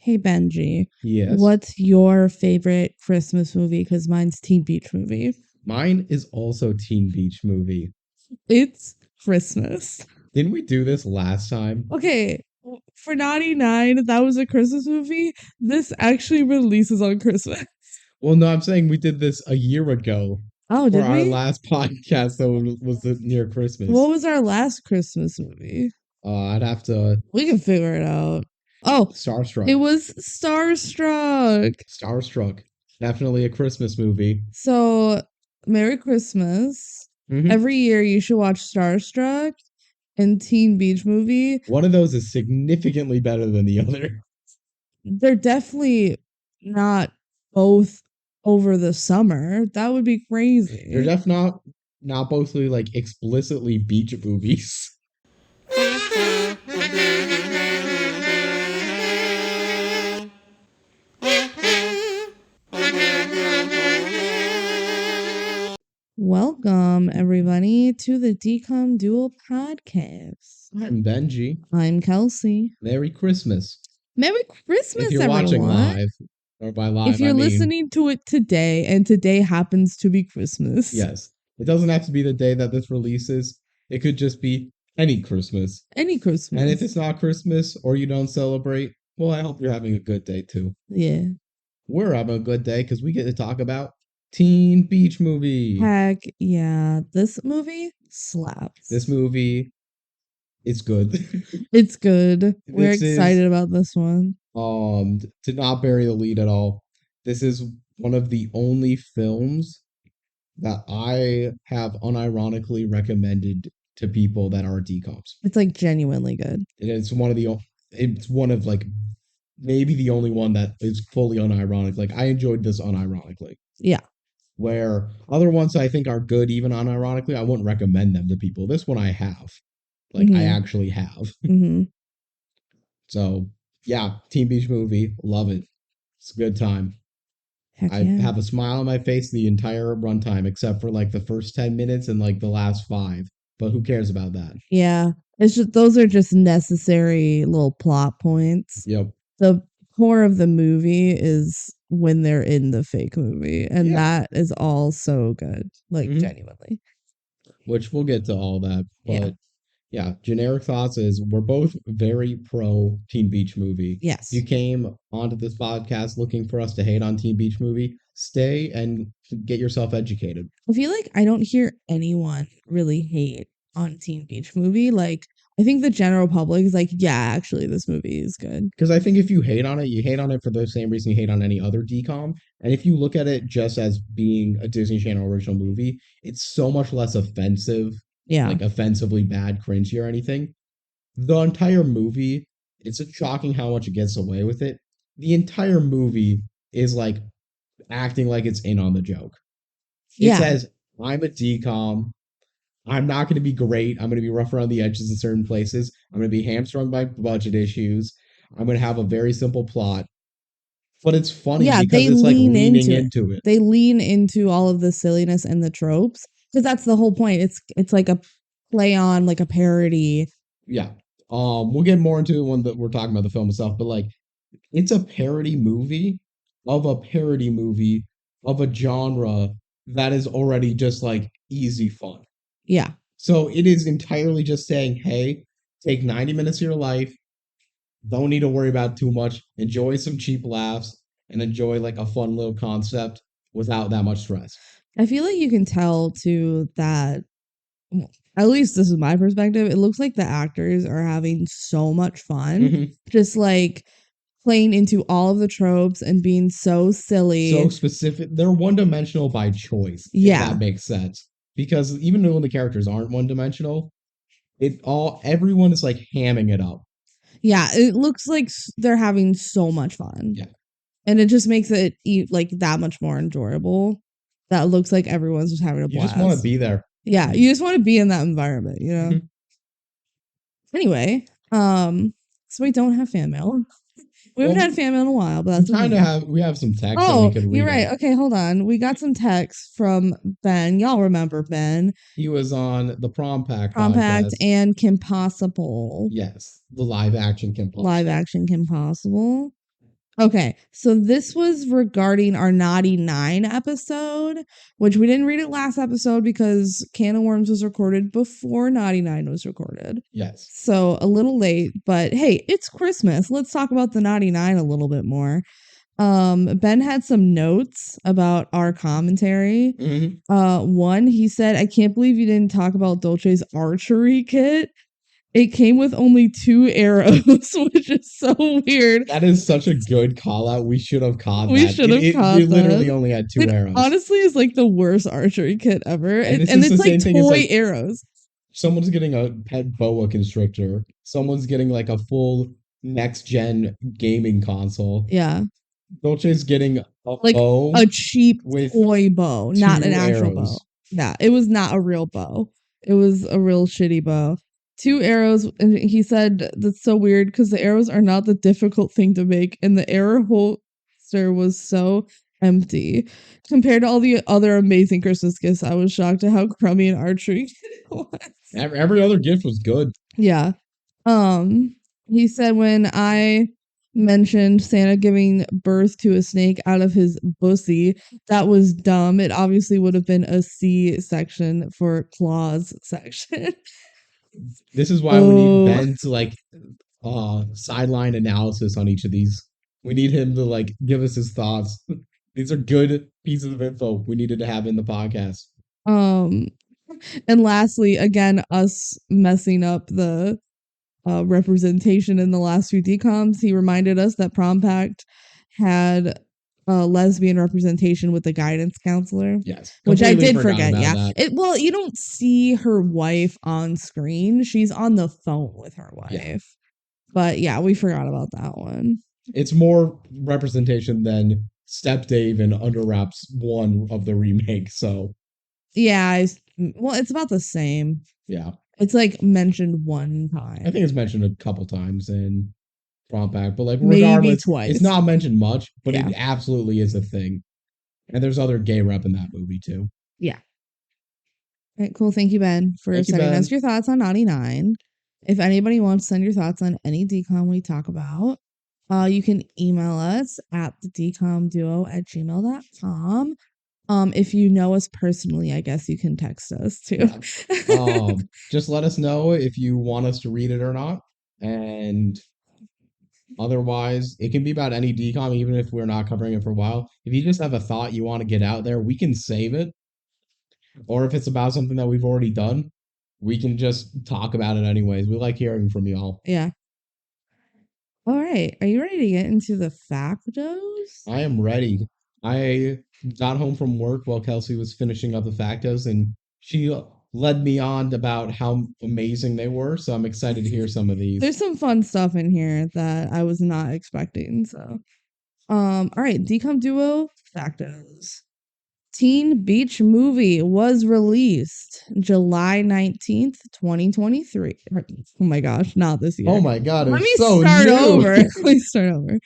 Hey Benji, Yes. what's your favorite Christmas movie? Because mine's Teen Beach Movie. Mine is also Teen Beach Movie. It's Christmas. Didn't we do this last time? Okay, for 99, that was a Christmas movie. This actually releases on Christmas. Well, no, I'm saying we did this a year ago Oh, for did our we? last podcast that was near What Christmas. was our last Christmas movie? I'd have to We can figure it out. Oh, it Starstruck. was Starstruck. Starstruck. Definitely a Christmas movie. So, Merry Christmas. hmm Every year you should watch Starstruck and Teen Beach Movie. One of those is significantly better than the other. They're definitely not both over the summer. That would be They're crazy. definitely not both really like explicitly beach movies. Welcome, everybody, to the DCOM Dual Podcast. I'm Benji. I'm Kelsey. Merry Christmas. Merry Christmas, If you're everyone. watching live, or by live, If you're I mean, listening to it today, and today happens to be Christmas. yes. It doesn't have to be the day that this releases. It could just be any Christmas. Any Christmas. And if it's not Christmas or you don't celebrate, well, I hope you're having a good day too. Yeah. We're having a good day because we get to talk about Teen Beach Movie. Heck yeah. This movie slaps. This movie is good. It's good. We're This is- excited about this one. To not bury the lead at all, this is one of the only films that I have unironically recommended to people that are DCOMs. It's like genuinely good. It's one of like maybe the only one that is fully unironic. Like I enjoyed this unironically. Yeah. Where other ones I think are good even unironically, I wouldn't recommend them to people. This one I have. Like I Mhm. actually have. Mm-hmm. So yeah, Teen Beach Movie, love it. It's a good time. Heck I yeah. have a smile on my face the entire runtime, except for like the first 10 minutes and like the last 5. But who cares about that? Yeah. It's just those are just necessary little plot points. Yep. The core of the movie is when they're in the fake movie. And Yeah. that is all so good. Like Mhm. genuinely. Which we'll get to all that. Yeah. But yeah, generic thoughts is we're both very pro Teen Beach Movie. Yes. If you came onto this podcast looking for us to hate on Teen Beach Movie, stay and get yourself educated. I feel like I don't hear anyone really hate on Teen Beach Movie. Like I think the general public is like, yeah, actually this movie is good. Because I think if you hate on it, you hate on it for the same reason you hate on any other DCOM. And if you look at it just as being a Disney Channel original movie, it's so much less offensive, Yeah. like offensively bad, cringy, or anything. The entire movie, it's shocking how much it gets away with it. The entire movie is like acting like it's in on the joke. It Yeah. says, I'm a DCOM. I'm not going to be great. I'm going to be rough around the edges in certain places. I'm going to be hamstrung by budget issues. I'm going to have a very simple plot. But it's funny Yeah, because they it's like lean leaning into it. into it. They lean into all of the silliness and the tropes because that's the whole point. It's like a play on, like a parody. Yeah. We'll get more into it when we're talking about the film itself, but like it's a parody movie of a parody movie of a genre that is already just like easy fun. Yeah. So it is entirely just saying, hey, take 90 minutes of your life. Don't need to worry about too much. Enjoy some cheap laughs and enjoy like a fun little concept without that much stress. I feel like you can tell too that, at least this is my perspective, it looks like the actors are having so much fun. Mhm. Just like playing into all of the tropes and being so silly. So specific. They're one dimensional by choice. Yeah. If that makes sense. Because even though the characters aren't one dimensional, everyone is like hamming it up. Yeah, it looks like they're having so much fun. Yeah. And it just makes it like that much more enjoyable. That looks like everyone's just having a You blast. just want to be there. Yeah, you just want to be in that environment, you know? Mhm. Anyway, so we don't have fan mail. We haven't Well, had fan mail in a while, but that's okay. We have some text that Oh, we could read. you're right. out. Okay, hold on. We got some text from Ben. Y'all remember Ben. He was on the Prom Pack Compact podcast. and Kim Possible. Yes, the live action Kim Possible. Live action Kim Possible. Okay, so this was regarding our Naughty 9 episode, which we didn't read it last episode because Can of Worms was recorded before Naughty 9 was recorded. Yes. So a little late, but hey, it's Christmas. Let's talk about the Naughty 9 a little bit more. Ben had some notes about our commentary. One, he said, I can't believe you didn't talk about Dolce's archery kit. It came with only 2 arrows, which is so weird. That is such a good call out. We should have caught We that. should have caught We literally that. only had 2 It arrows. honestly is like the worst archery kit ever. And And, it's and just it's the like same thing as, toy like, arrows. Someone's getting a pet boa constrictor. Someone's getting like a full next gen gaming console. Yeah. Dolce's getting a Like bow a cheap with toy bow, not 2 an actual bow. arrows. Yeah, it was not a real bow. It was a real shitty bow. 2 arrows, and he said that's so weird because the arrows are not the difficult thing to make, and the arrow holster was so empty compared to all the other amazing Christmas gifts. I was shocked at how crummy an archery kit was. Every other gift was good. Yeah. He said when I mentioned Santa giving birth to a snake out of his bussy, that was dumb. It obviously would have been a C section for claws section. This is why we need Oh, Ben to like sideline analysis on each of these. We need him to like give us his thoughts. These are good pieces of info we needed to have in the podcast. And lastly, again, us messing up the representation in the last few DCOMs. He reminded us that Prom Pact had lesbian representation with the guidance counselor. Yes, which I completely did forgot forget. about Yeah, that. well, you don't see her wife on screen; she's on the phone with her wife. Yeah. But yeah, we forgot about that one. It's more representation than Step Dave and Under Wraps 1 of the remake. So Yeah, well, it's about the same. yeah, It's like mentioned one I time, think it's mentioned a couple times in Prom Pact, but like maybe regardless, twice. it's not mentioned much, but Yeah. it absolutely is a thing. And there's other gay rep in that movie too. Yeah. All right, cool. Thank you, Ben, for Thank you, sending Ben. us your thoughts on Naughty 9. If anybody wants to send your thoughts on any DCOM we talk about, you can email us at the decomduo@gmail.com. If you know us personally, I guess you can text us too. Just let us know if you want us to read it or not. And otherwise, it can be about any decom, even if we're not covering it for a while. If you just have a thought you want to get out there, we can save it. Or if it's about something that we've already done, we can just talk about it anyways. We like hearing from y'all. Yeah. All right. Are you ready to get into the factos? I am ready. I got home from work while Kelsey was finishing up the factos, and she led me on about how amazing they were. So I'm excited to hear some of these. There's some fun stuff in here that I was not expecting. So, all right. DCOM Duo factos. Teen Beach Movie was released July 19th, 2023. Oh my gosh, not this year. Oh my god, Let me it's so start new. over. Let me start over.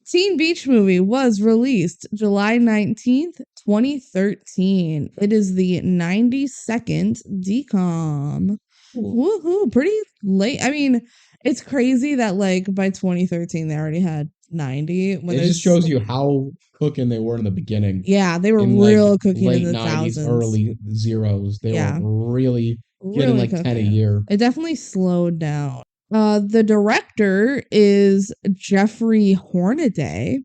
Teen Beach Movie was released July 19th, 2013. It is the 92nd DCOM. Woohoo, pretty late. I mean, it's crazy that like by 2013 they already had 90. When It just shows you how cooking they were in the beginning. Yeah, they were in real like cooking late in the 90s, thousands. early zeros. They Yeah. were really getting like 10 a cooking. year. It definitely slowed down. The director is Jeffrey Hornaday.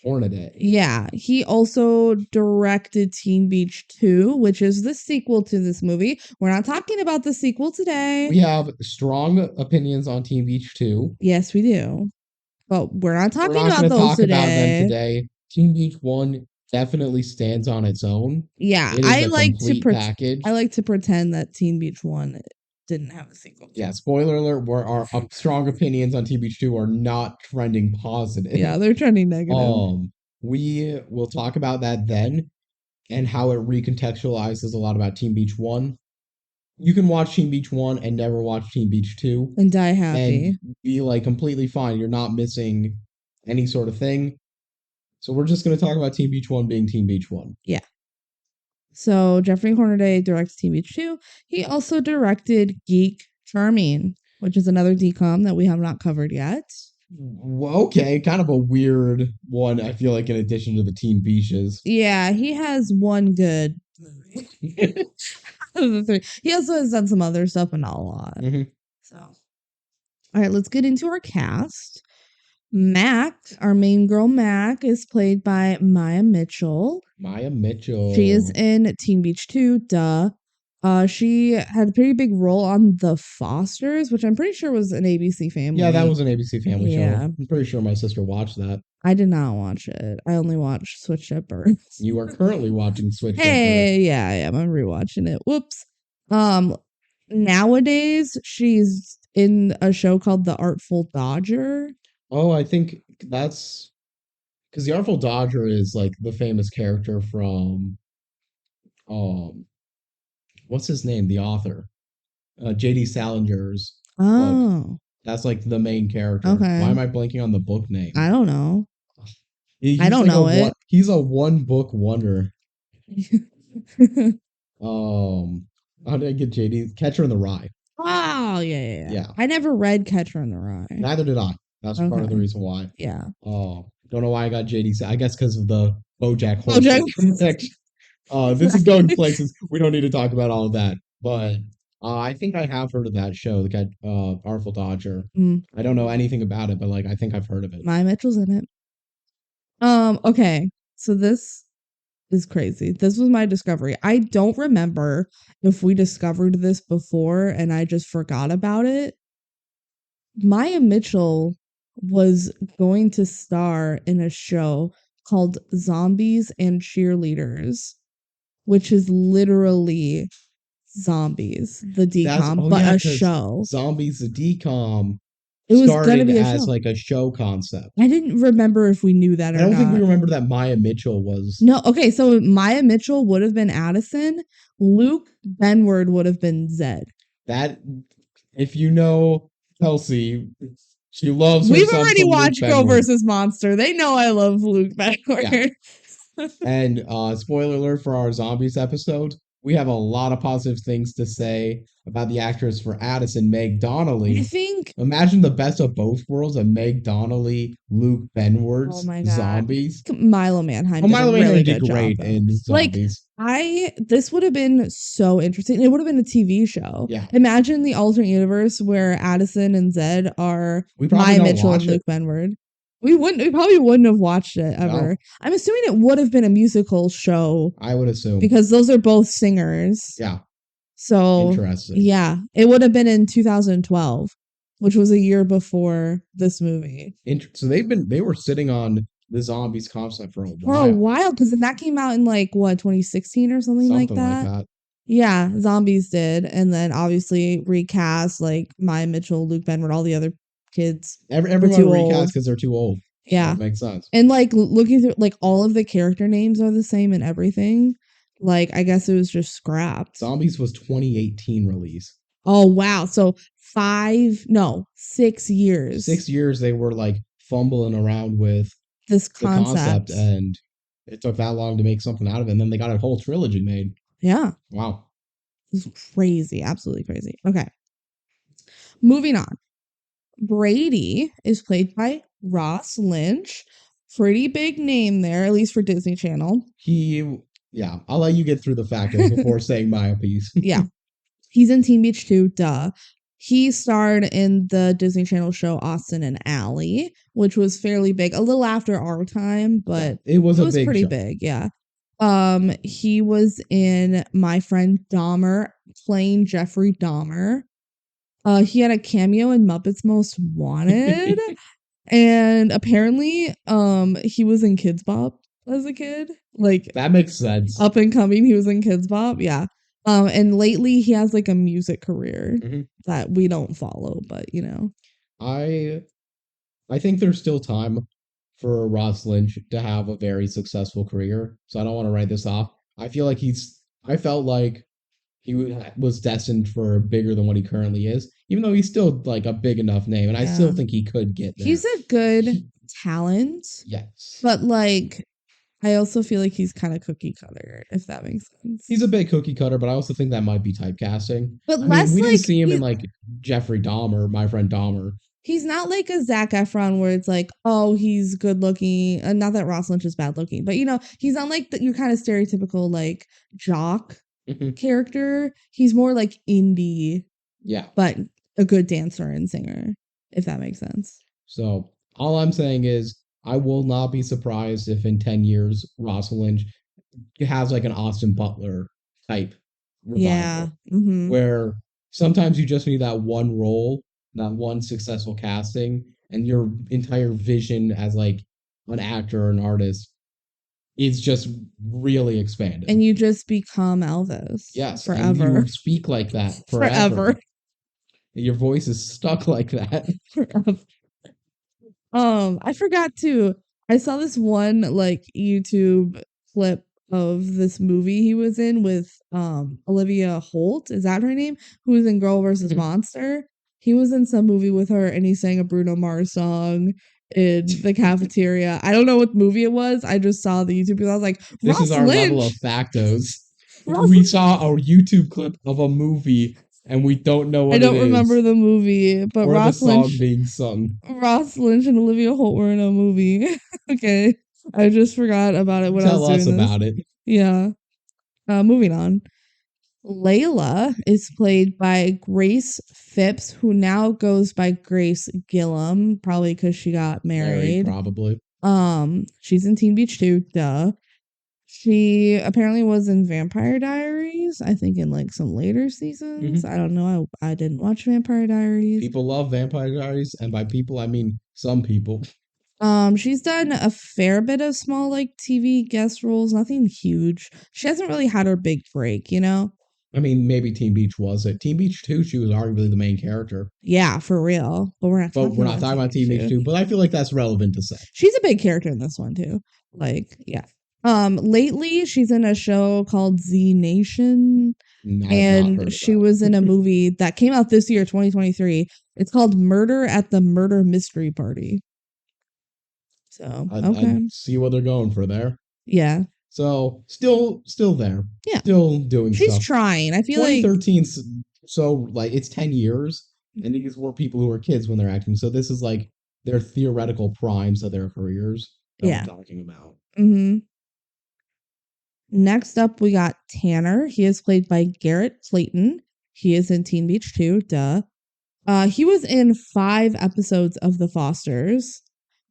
Hornaday. Yeah, he also directed Teen Beach 2, which is the sequel to this movie. We're not talking about the sequel today. We have strong opinions on Teen Beach 2. Yes, we do. But we're not talking We're not about going to those talk today. about them today. Teen Beach 1 definitely stands on its own. Yeah, It is I a like complete package. I like to pretend that Teen Beach 1 didn't have a sequel. Yeah, spoiler alert, our strong opinions on Teen Beach 2 are not trending positive. Yeah, they're trending negative. We will talk about that then and how it recontextualizes a lot about Teen Beach 1. You can watch Teen Beach 1 and never watch Teen Beach 2 and die happy. and be like completely fine. You're not missing any sort of thing. So we're just going to talk about Teen Beach 1 being Teen Beach 1. Yeah. So Jeffrey Hornaday directs Teen Beach 2. He also directed Geek Charming, which is another DCOM that we have not covered yet. Okay, kind of a weird one, I feel like, in addition to the Teen Beaches. Yeah, he has one good movie out of the three. He also has done some other stuff, but not a lot. Mhm. So, all right, let's get into our cast. Mac, our main girl Mac, is played by Maya Mitchell. Maya She is Mitchell. in Teen Beach 2, duh. She had a pretty big role on The Fosters, which I'm pretty sure was an ABC Family. Yeah, that was an ABC Family show. Yeah. I'm pretty sure my sister watched that. I did not watch it. I only watched Switch Up Birds. You are currently watching Switch Up Birds. Hey, yeah, I am. I'm rewatching it. Whoops. Nowadays she's in a show called The Artful Dodger. Oh, I think that's because the Artful Dodger is like the famous character from um what's his name? The author. J.D. Salinger's book. Oh, That's like the main character. okay. Why am I blanking on the book name? I don't know. He's I don't like know it. He's a one book wonder. How did I get JD? Catcher in the Rye. Oh, yeah. Yeah. I never read Catcher in the Rye. Neither did I. That's part of the Okay. reason why. Yeah. Oh, don't know why I got JD. I guess because of the BoJack BoJack Horseman connection. This is going places we don't need to talk about all of that. But I think I have heard of that show, the Artful Dodger. Mm, I don't know anything about it, but like I think I've heard of it. Maya Mitchell's in it. Okay. So this is crazy. This was my discovery. I don't remember if we discovered this before and I just forgot about it. Maya Mitchell was going to star in a show called Zombies and Cheerleaders, which is literally zombies, the DCOM, but a show. Zombies, the DCOM It was gonna started be a as show. like a show concept. I didn't remember if we knew that or I don't think we not. remember that Maya Mitchell was. No, okay, so Maya Mitchell would have been Addison. Luke Benward would have been Zed. That, if you know Kelsey, she loves. We've already watched Girl vs. Monster. They know I love Luke Benward. Yeah. And spoiler alert for our zombies episode, we have a lot of positive things to say about the actress for Addison, Meg Donnelly. I think. Imagine the best of both worlds: a Meg Donnelly, Luke Benward's zombies. Milo Manheim. Milo Manheim did great in zombies. This would have been so interesting. It would have been a TV show. Yeah. Imagine the alternate universe where Addison and Zed are Maya Mitchell and Luke Benward. We probably wouldn't have watched it ever. No. I'm assuming it would have been a musical show. I would assume. Because those are both singers. Yeah. So interesting. Yeah. It would have been in 2012, which was a year before this movie. So they were sitting on the zombies concept for a while. For a while, because then that came out in 2016 or something like that. Yeah, Zombies did. And then obviously recast Maya Mitchell, Luke Benward, all the other kids. Everyone recast because they're too old. Yeah. That makes sense. And looking through all of the character names are the same and everything. I guess it was just scrapped. Zombies was 2018 release. Oh wow. So 6 years. 6 years they were fumbling around with this concept, and it took that long to make something out of it, and then they got a whole trilogy made. Yeah. Wow. It's crazy, absolutely crazy. Okay. Moving on. Brady is played by Ross Lynch. Pretty big name there, at least for Disney Channel. Yeah, I'll let you get through the factors before saying my piece. Yeah. He's in Teen Beach 2, duh. He starred in the Disney Channel show Austin and Ally, which was fairly big, a little after our time, but it was pretty big, yeah. He was in My Friend Dahmer, playing Jeffrey Dahmer. He had a cameo in Muppets Most Wanted, and apparently, he was in Kids Bop as a kid. That makes sense. Up and coming, he was in Kids Bop, yeah. And lately he has a music career that we don't follow, but I think there's still time for Ross Lynch to have a very successful career, so I don't want to write this off. I feel like I felt like he was destined for bigger than what he currently is, even though he's still a big enough name, and I still think he could get there. He's a good talent. Yes. But I also feel like he's kind of cookie cutter, if that makes sense. He's a big cookie cutter, but I also think that might be typecasting. But we didn't see him in Jeffrey Dahmer, My Friend Dahmer. He's not like a Zac Efron where it's like, oh, he's good looking. Not that Ross Lynch is bad looking, but he's not like your kind of stereotypical like jock character. He's more like indie, but a good dancer and singer, if that makes sense. So all I'm saying is I will not be surprised if in 10 years Ross Lynch has like an Austin Butler type revival. Where sometimes you just need that one role, that one successful casting, and your entire vision as like an actor or an artist is just really expanded. And you just become Elvis. Yes, forever. And you speak like that forever. Your voice is stuck like that. Forever. I forgot to. I saw this one like YouTube clip of this movie he was in with Olivia Holt. Is that her name? Who was in Girl vs. Monster? He was in some movie with her and he sang a Bruno Mars song in the cafeteria. I don't know what movie it was. I just saw the YouTube video. I was like, this is our Lynch. level of factos. We saw a YouTube clip of a movie and we don't know what it is. I don't remember the movie, but or Ross the song Lynch being sung. Ross Lynch and Olivia Holt were in a movie. Okay. I just forgot about it when I was doing this. Tell us about it. Yeah. Moving on. Layla is played by Grace Phipps, who now goes by Grace Gillum, probably because she got married. Probably. She's in Teen Beach 2, duh. She apparently was in Vampire Diaries, I think in like some later seasons. I don't know. I didn't watch Vampire Diaries. People love Vampire Diaries, and by people, I mean some people. She's done a fair bit of small like TV guest roles, nothing huge. She hasn't really had her big break, I mean, maybe Teen Beach was it. Teen Beach 2, she was arguably the main character. Yeah, for real. But we're not talking about Teen Beach 2, but I feel like that's relevant to say. She's a big character in this one too. Like, yeah. Lately she's in a show called Z Nation. And she was in a movie that came out this year, 2023. It's called Murder at the Murder Mystery Party. So, okay. I see what they're going for there. Yeah. So, still there. Yeah. Still doing She's stuff. trying. I feel 2013, so like it's 10 years, and these were people who were kids when they're acting. So this is like their theoretical primes of their careers that we're talking about. Next up, we got Tanner. He is played by Garrett Clayton. He is in Teen Beach 2, duh. He was in 5 episodes of The Fosters,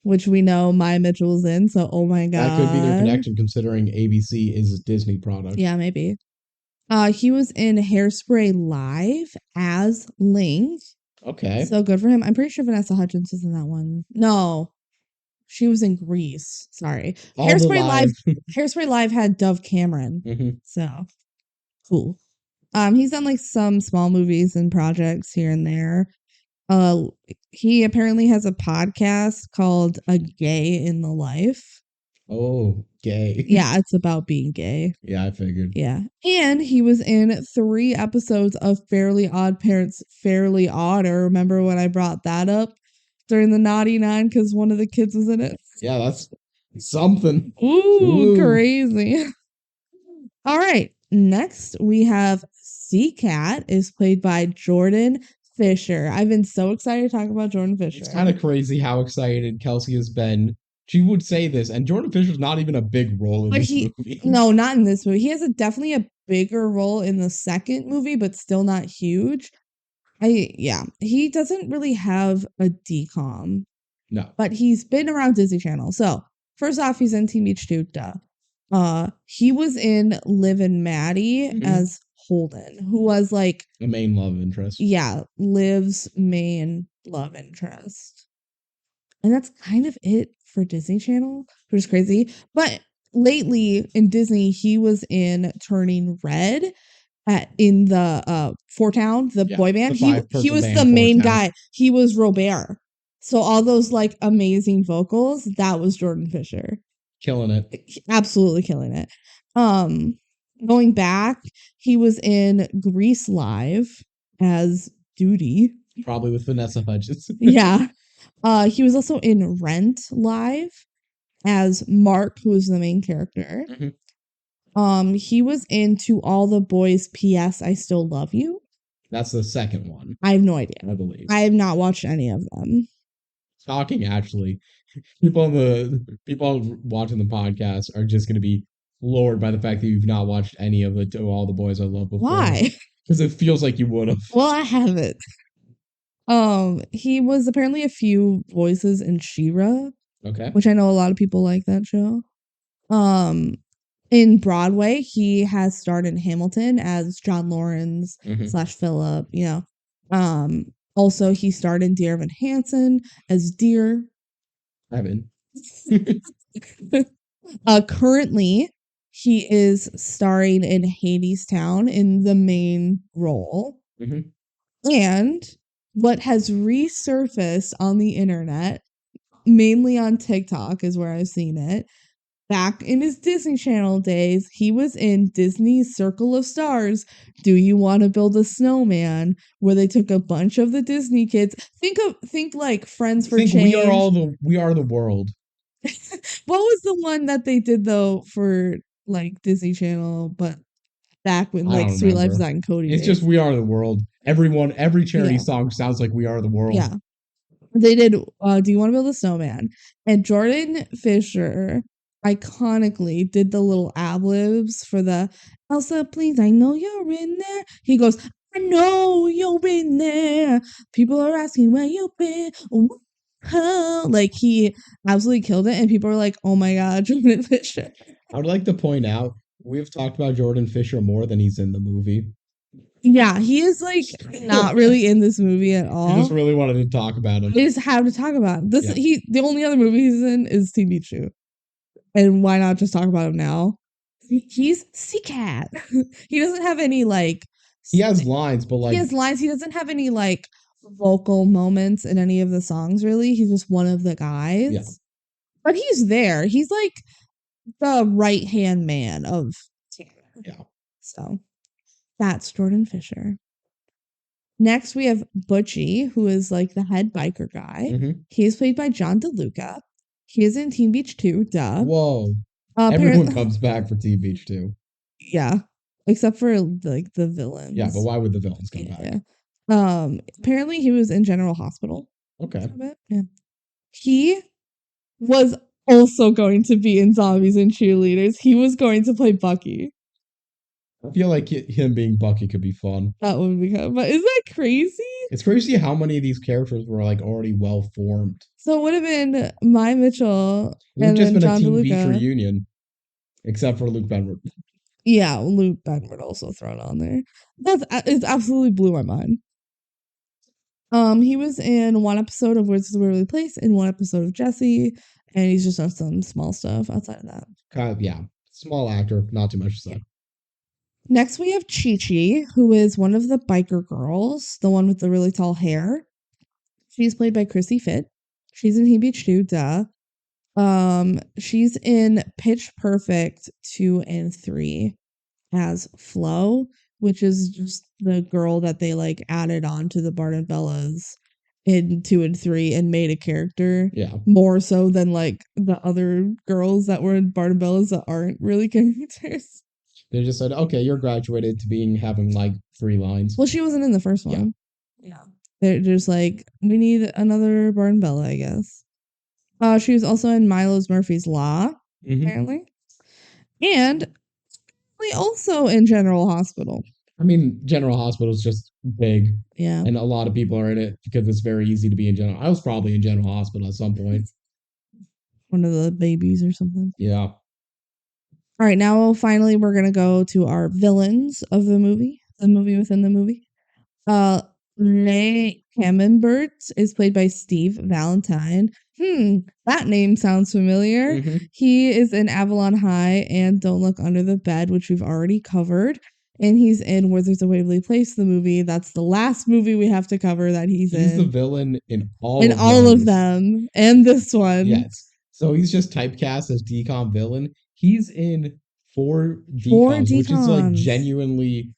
which we know Maya Mitchell was in, so oh my god. That could be their connection considering ABC is a Disney product. Yeah, maybe. He was in Hairspray Live as Ling. Okay. So good for him. I'm pretty sure Vanessa Hudgens is in that one. No. She was in Grease. Sorry. Hairspray Live had Dove Cameron. So cool. He's done like some small movies and projects here and there. He apparently has a podcast called A Gay in the Life. Oh, gay. Yeah, it's about being gay. Yeah, I figured. Yeah. And he was in 3 episodes of Fairly Odd Parents, Fairly Odder. Remember when I brought that up during the Naughty Nine because one of the kids was in it? Yeah, that's something. Ooh. Crazy. All right. Next, we have C-Cat is played by Jordan Fisher. I've been so excited to talk about Jordan Fisher. It's kind of crazy how excited Kelsey has been. She would say this, and Jordan Fisher's not even a big role in this movie. No, not in this movie. He has definitely a bigger role in the second movie, but still not huge. He doesn't really have a DCOM. No. But he's been around Disney Channel. So, first off, he's in Teen Beach 2, duh. He was in Liv and Maddie as Holden, who was like a main love interest. Yeah, Liv's main love interest. And that's kind of it for Disney Channel, which is crazy. But lately in Disney, he was in Turning Red in the Four Town, the boy band. He was the main guy. He was Robert. So all those like amazing vocals, that was Jordan Fisher. Killing it. Absolutely killing it. Going back, he was in Grease Live as Duty. Probably with Vanessa Hudgens. Yeah. He was also in Rent Live as Mark, who is the main character. He was in To All the Boys, P.S. I Still Love You. That's the second one, I have no idea. I believe. I have not watched any of them. Shocking, actually. People watching the podcast are just going to be floored by the fact that you've not watched any of the To All the Boys I Love before. Why? Because it feels like you would have. Well, I haven't. He was apparently a few voices in She-Ra. Okay. Which I know a lot of people like that show. In Broadway, he has starred in Hamilton as John Lawrence / Philip, you know. Also, he starred in Dear Evan Hansen as Dear. Evan. Currently, he is starring in Hadestown in the main role. And what has resurfaced on the internet, mainly on TikTok is where I've seen it. Back in his Disney Channel days, he was in Disney's Circle of Stars, Do You Want to Build a Snowman, where they took a bunch of the Disney kids. Think like Friends for Change. We Are the World. What was the one that they did though for like Disney Channel, but back when like Sweet Life of Zack and Cody It's days? just We Are the World. Every charity song sounds like We Are the World. Yeah. They did Do You Want to Build a Snowman? And Jordan Fisher iconically did the little ad-libs for the Elsa, please, I know you're in there. He goes, I know you're in there. People are asking where you've been. Like he absolutely killed it, and people were like, oh my god, Jordan Fisher. I would like to point out, we've talked about Jordan Fisher more than he's in the movie. Yeah, he is like not really in this movie at all. I just really wanted to talk about him. I just have to talk about him. The only other movie he's in is Teen Beach 2. And why not just talk about him now? He's C-Cat. He doesn't have any like. He has lines, but like. He has lines. He doesn't have any like vocal moments in any of the songs, really. He's just one of the guys. Yeah. But he's there. He's like the right hand man of. Yeah. So that's Jordan Fisher. Next, we have Butchie, who is like the head biker guy. He is played by John DeLuca. He is in Teen Beach 2, duh. Whoa. Everyone comes back for Teen Beach 2. Yeah. Except for like the villains. Yeah, but why would the villains come back? Apparently he was in General Hospital. Okay. Yeah. He was also going to be in Zombies and Cheerleaders. He was going to play Bucky. I feel like him being Bucky could be fun. That would be good. But isn't that crazy? It's crazy how many of these characters were like already well formed. So it would have been Mai Mitchell. It would have just been a Teen Beach reunion. Except for Luke Benward. Yeah, Luke Benward also thrown on there. It absolutely blew my mind. He was in one episode of Where's the Waverly Place, in one episode of Jessie, and he's just done some small stuff outside of that. Kind of, yeah. Small actor, not too much to say. Next, we have Chi-Chi, who is one of the biker girls, the one with the really tall hair. She's played by Chrissy Fit. She's in Teen Beach 2, duh. She's in Pitch Perfect 2 and 3 as Flo, which is just the girl that they like added on to the Bart and Bellas in 2 and 3 and made a character. Yeah. More so than like the other girls that were in Bart and Bellas that aren't really characters. They just said, okay, you're graduated to having like 3 lines. Well, she wasn't in the first one. Yeah. They're just like, we need another Bart and Bella, I guess. She was also in Milo's Murphy's Law, apparently. And also in General Hospital. I mean, General Hospital is just big. Yeah. And a lot of people are in it because it's very easy to be in General. I was probably in General Hospital at some point. One of the babies or something. Yeah. All right, now finally we're going to go to our villains of the movie within the movie. Le Camembert is played by Steve Valentine. That name sounds familiar. He is in Avalon High and Don't Look Under the Bed, which we've already covered. And he's in Where There's a Waverly Place, the movie. That's the last movie we have to cover that he's in. He's the villain in all of them. And this one. Yes. So he's just typecast as DCOM villain. He's in 4 DCOMs, which is like genuinely,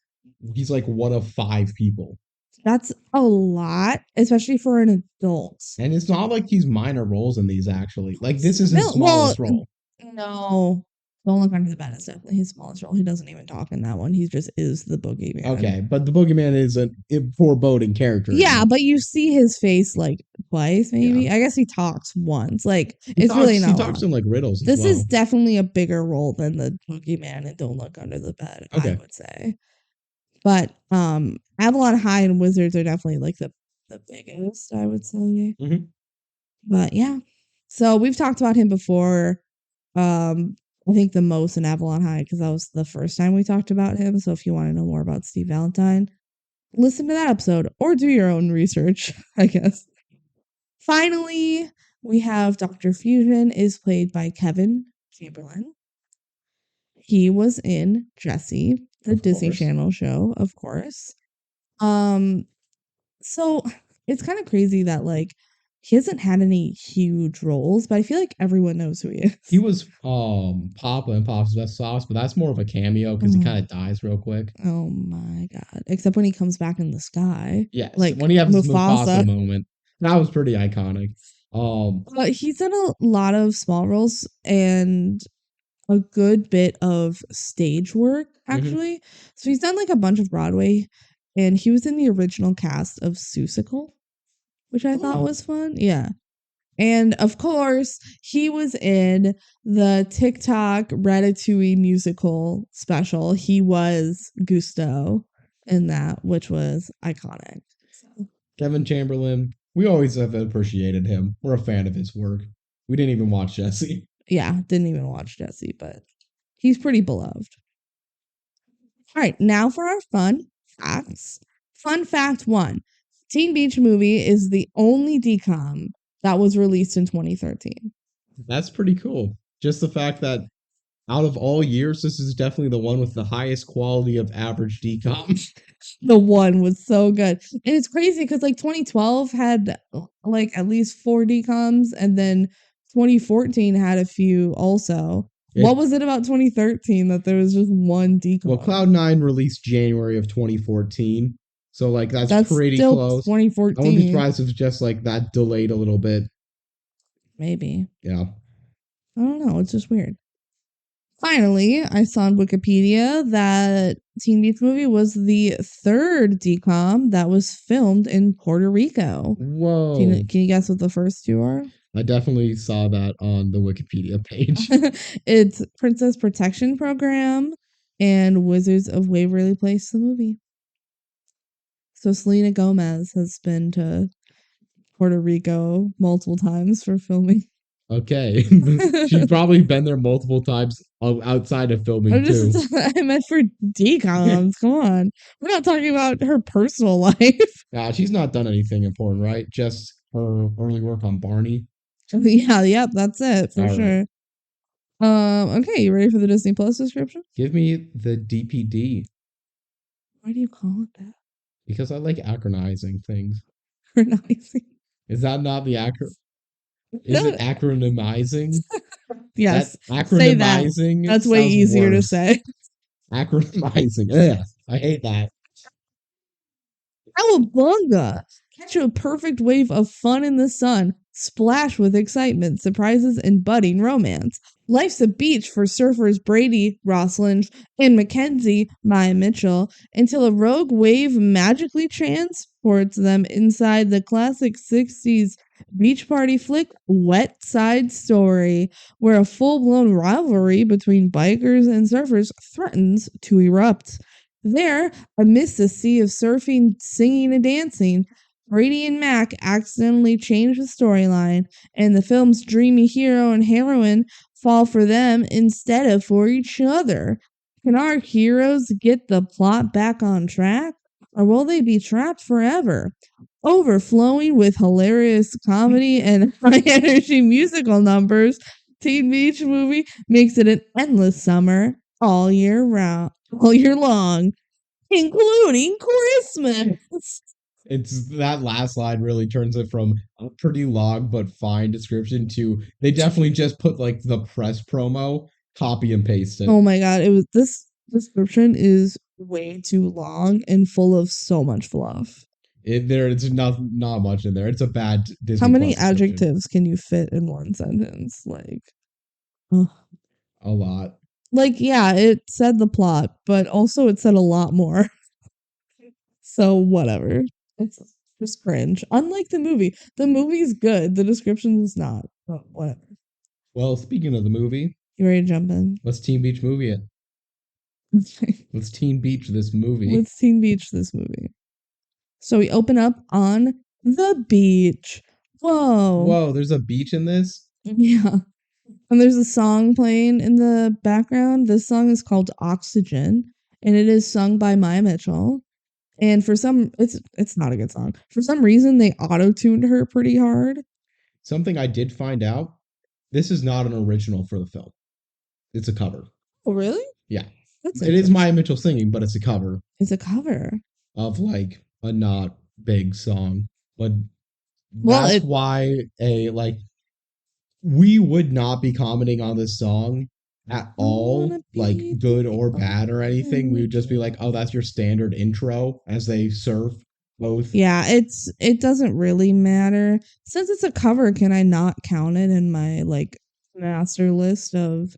he's like one of 5 people. That's a lot, especially for an adult. And it's not like he's minor roles in these, actually. Like, this is his smallest role. No. Don't Look Under the Bed is definitely his smallest role. He doesn't even talk in that one. He just is the boogeyman. Okay, but the boogeyman is a foreboding character. Yeah, but you see his face like twice, maybe. Yeah. I guess he talks once. Like really not. He talks in like riddles. This is definitely a bigger role than the boogeyman and Don't Look Under the Bed. Okay. I would say. But Avalon High and Wizards are definitely like the biggest, I would say. Mm-hmm. But yeah, so we've talked about him before. I think the most in Avalon High because that was the first time we talked about him. So if you want to know more about Steve Valentine, listen to that episode or do your own research, I guess. Finally, we have Dr. Fusion is played by Kevin Chamberlain. He was in Jessie, the Disney Channel show, of course. So it's kind of crazy that like he hasn't had any huge roles, but I feel like everyone knows who he is. He was Papa in Papa's Best Sauce, but that's more of a cameo because he kind of dies real quick. Oh my god! Except when he comes back in the sky. Yes, like when he has his Mufasa moment. That was pretty iconic. But he's done a lot of small roles and a good bit of stage work, actually. Mm-hmm. So he's done like a bunch of Broadway, and he was in the original cast of Seussical, which I thought was fun. Yeah. And of course, he was in the TikTok Ratatouille musical special. He was Gusteau in that, which was iconic. So. Kevin Chamberlain, we always have appreciated him. We're a fan of his work. We didn't even watch Jessie. Yeah, didn't even watch Jessie, but he's pretty beloved. All right, now for our fun facts. Fun fact 1. Teen Beach Movie is the only DCOM that was released in 2013. That's pretty cool. Just the fact that out of all years, this is definitely the one with the highest quality of average DCOM. The one was so good. And it's crazy because like 2012 had like at least 4 DCOMs and then 2014 had a few also. What was it about 2013 that there was just one DCOM? Well, Cloud9 released January of 2014. So, like, that's pretty still close. 2014. I wouldn't be surprised if it's just, like, that delayed a little bit. Maybe. Yeah. I don't know. It's just weird. Finally, I saw on Wikipedia that Teen Beach Movie was the 3rd DCOM that was filmed in Puerto Rico. Whoa. Can you guess what the first 2 are? I definitely saw that on the Wikipedia page. It's Princess Protection Program and Wizards of Waverly Place, the movie. So Selena Gomez has been to Puerto Rico multiple times for filming. Okay. She's probably been there multiple times outside of filming, too. I meant for DCOMs. Come on. We're not talking about her personal life. Yeah, she's not done anything important, right? Just her early work on Barney. Yeah, yep, that's it, for sure. Right. Okay, you ready for the Disney Plus description? Give me the DPD. Why do you call it that? Because I like acronizing things. Acronizing? Is that not the Is it acronymizing? Yes. Acronymizing. That's way easier to say. Acronymizing. Yeah, I hate that. Cowabunga! Catch a perfect wave of fun in the sun. Splash with excitement, surprises, and budding romance. Life's a beach for surfers Brady, Rosalind, and Mackenzie, Maya Mitchell, until a rogue wave magically transports them inside the classic 60s beach party flick Wet Side Story, where a full-blown rivalry between bikers and surfers threatens to erupt. There, amidst a sea of surfing, singing, and dancing, Brady and Mac accidentally change the storyline, and the film's dreamy hero and heroine fall for them instead of for each other. Can our heroes get the plot back on track, or will they be trapped forever? Overflowing with hilarious comedy and high-energy musical numbers, Teen Beach Movie makes it an endless summer all year long, including Christmas. It's that last line really turns it from a pretty long but fine description to they definitely just put like the press promo, copy and paste it. Oh my god, this description is way too long and full of so much fluff. It's not much in there. It's a bad Disney. How many adjectives can you fit in one sentence? Like a lot. Like, yeah, it said the plot, but also it said a lot more. So whatever. It's just cringe. Unlike the movie. The movie's good. The description is not. But whatever. Well, speaking of the movie, You ready to jump in? let's Teen Beach movie it. Let's Teen Beach this movie. Let's Teen Beach this movie. So we open up on the beach. Whoa. Whoa, there's a beach in this? Yeah. And there's a song playing in the background. This song is called Oxygen, and it is sung by Maya Mitchell. And for some, it's not a good song. For some reason, they auto-tuned her pretty hard. Something I did find out, this is not an original for the film. It's a cover. Oh, really? Yeah. That's It is Maya Mitchell singing, but it's a cover It's a cover. of like a not big song. But Well, that's why we would not be commenting on this song at all, like good or bad or anything. We would just be like, oh, that's your standard intro as they surf both. Yeah, it doesn't really matter. Since it's a cover, can I not count it in my like master list of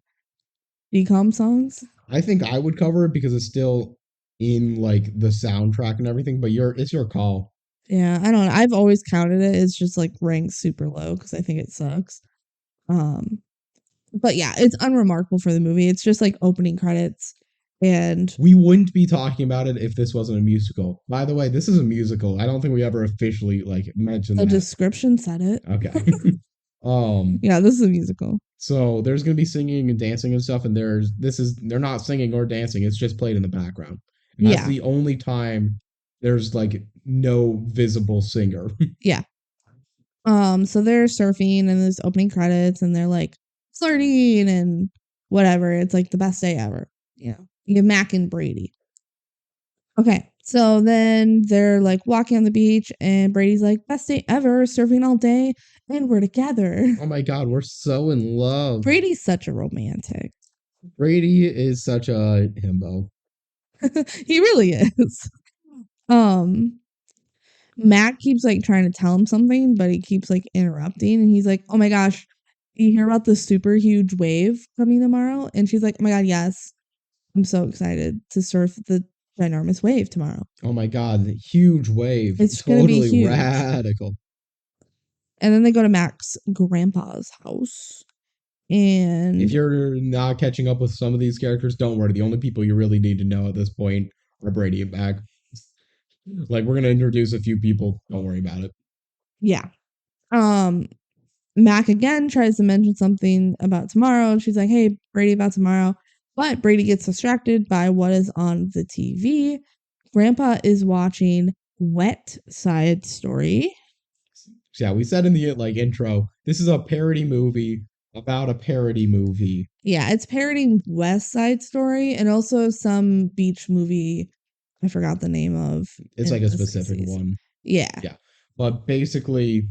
DCOM songs? I think I would cover it because it's still in like the soundtrack and everything, but it's your call. Yeah, I don't know. I've always counted it. It's just like ranked super low because I think it sucks. But yeah, it's unremarkable for the movie. It's just like opening credits, and we wouldn't be talking about it if this wasn't a musical. By the way, this is a musical. I don't think we ever officially like mentioned the that. description said it. Okay. Yeah, this is a musical. So there's gonna be singing and dancing and stuff, and they're not singing or dancing. It's just played in the background. And that's the only time there's like no visible singer. Yeah. So they're surfing and there's opening credits and they're like flirting and whatever. It's like the best day ever. Yeah. You have Mac and Brady. Okay. So then they're like walking on the beach and Brady's like, best day ever, surfing all day, and we're together. Oh my god, we're so in love. Brady's such a romantic. Brady is such a himbo. He really is. Matt keeps like trying to tell him something, but he keeps like interrupting, and he's like, oh my gosh, you hear about the super huge wave coming tomorrow? And she's like, oh my god, yes. I'm so excited to surf the ginormous wave tomorrow. Oh my god, huge wave. It's totally gonna be huge. Radical. And then they go to Mac's grandpa's house. And if you're not catching up with some of these characters, don't worry. The only people you really need to know at this point are Brady and Mac. Like, we're gonna introduce a few people. Don't worry about it. Yeah. Mac again tries to mention something about tomorrow. She's like, hey, Brady, about tomorrow. But Brady gets distracted by what is on the TV. Grandpa is watching Wet Side Story. Yeah, we said in the like intro, this is a parody movie about a parody movie. Yeah, it's parodying West Side Story and also some beach movie I forgot the name of. It's like a specific 60s one. Yeah. Yeah. But basically,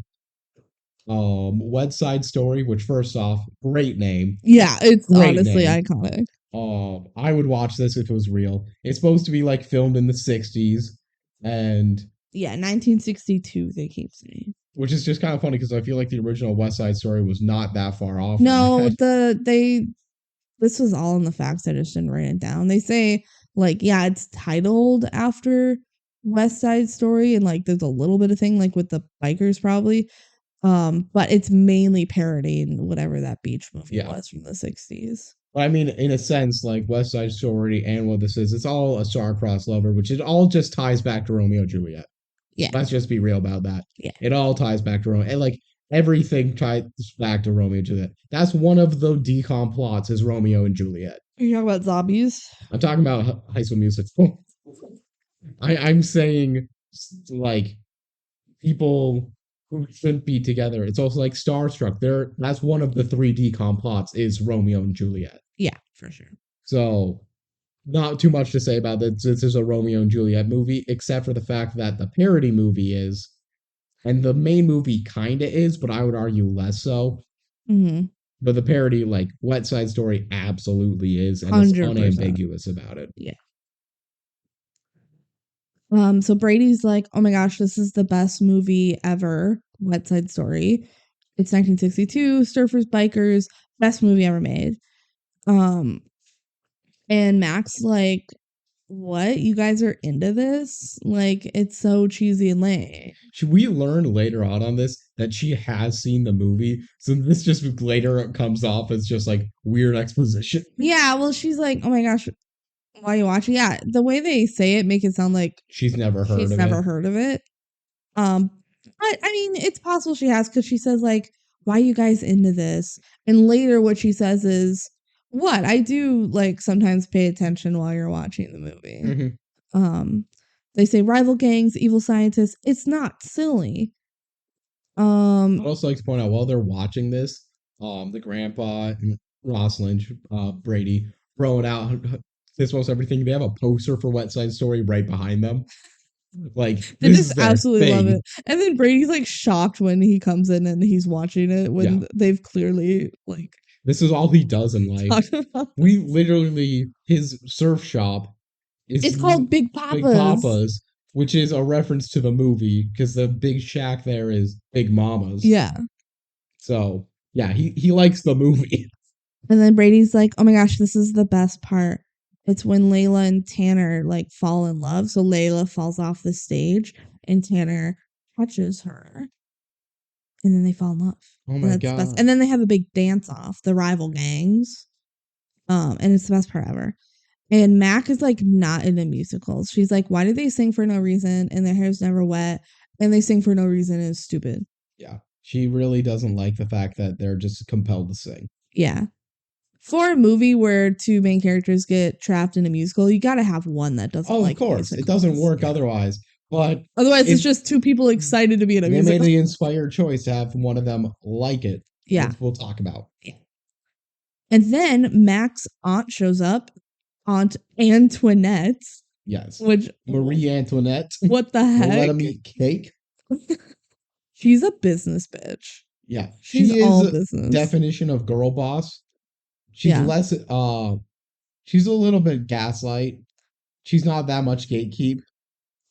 West Side Story, which first off, great name. Yeah, it's great honestly name. Iconic. I would watch this if it was real. It's supposed to be like filmed in the 60s and yeah, 1962 they keep saying. Which is just kind of funny because I feel like the original West Side Story was not that far off. No, this was all in the facts. I just didn't write it down. They say like, yeah, it's titled after West Side Story, and like there's a little bit of thing like with the bikers probably. But it's mainly parodying whatever that beach movie was from the 60s. I mean, in a sense, like West Side Story and what this is, it's all a star-crossed lover, which it all just ties back to Romeo and Juliet. Yeah. Let's just be real about that. Yeah. It all ties back to Romeo. And like everything ties back to Romeo and Juliet. That's one of the DCOM plots is Romeo and Juliet. Are you talking about zombies? I'm talking about High School Musical. I'm saying like people who shouldn't be together. It's also like Starstruck. That's one of the 3 DCOM plots is Romeo and Juliet. Yeah, for sure. So not too much to say about this. This is a Romeo and Juliet movie, except for the fact that the parody movie is, and the main movie kind of is, but I would argue less so. Mm-hmm. But the parody, like Wet Side Story, absolutely is, and 100%. Is unambiguous about it. Yeah. So Brady's like, oh my gosh, this is the best movie ever. Wet Side Story. It's 1962. Surfers, bikers, best movie ever made. And Mac's like, what? You guys are into this? Like, it's so cheesy and lame. We learn later on this that she has seen the movie, so this just later comes off as just like weird exposition. Yeah, well, she's like, oh my gosh, why are you watching? Yeah, the way they say it make it sound like she's never heard of it. But I mean, it's possible she has because she says like, why are you guys into this? And later what she says is, what? I do like sometimes pay attention while you're watching the movie. They say rival gangs, evil scientists. It's not silly. I'd also like to point out while they're watching this, the grandpa and Rosalind, Brady, throwing out this most everything. They have a poster for West Side Story right behind them. Like they just absolutely love it. And then Brady's like shocked when he comes in and he's watching it when they've clearly like this is all he does in life. We literally his surf shop is it's called Big Papa's, which is a reference to the movie because the big shack there is Big Mama's. Yeah. So yeah, he likes the movie. And then Brady's like, oh my gosh, this is the best part. It's when Layla and Tanner like fall in love. So Layla falls off the stage and Tanner touches her. And then they fall in love. Oh my god. And then they have a big dance off, the rival gangs. And it's the best part ever. And Mac is like not into musicals. She's like, why do they sing for no reason and their hair's never wet? And they sing for no reason and it's stupid. Yeah. She really doesn't like the fact that they're just compelled to sing. Yeah. For a movie where two main characters get trapped in a musical, you got to have one that doesn't like of course. Musicals. It doesn't work otherwise. But otherwise, it's just two people excited to be in a musical. They made the inspired choice to have one of them like it. Yeah. Which we'll talk about. Yeah. And then Mac's aunt shows up, Aunt Antoinette. Yes. Which Marie Antoinette. What the heck? Let him eat cake. She's a business bitch. Yeah. She's all business. Definition of girl boss. She's less she's a little bit gaslight. She's not that much gatekeep.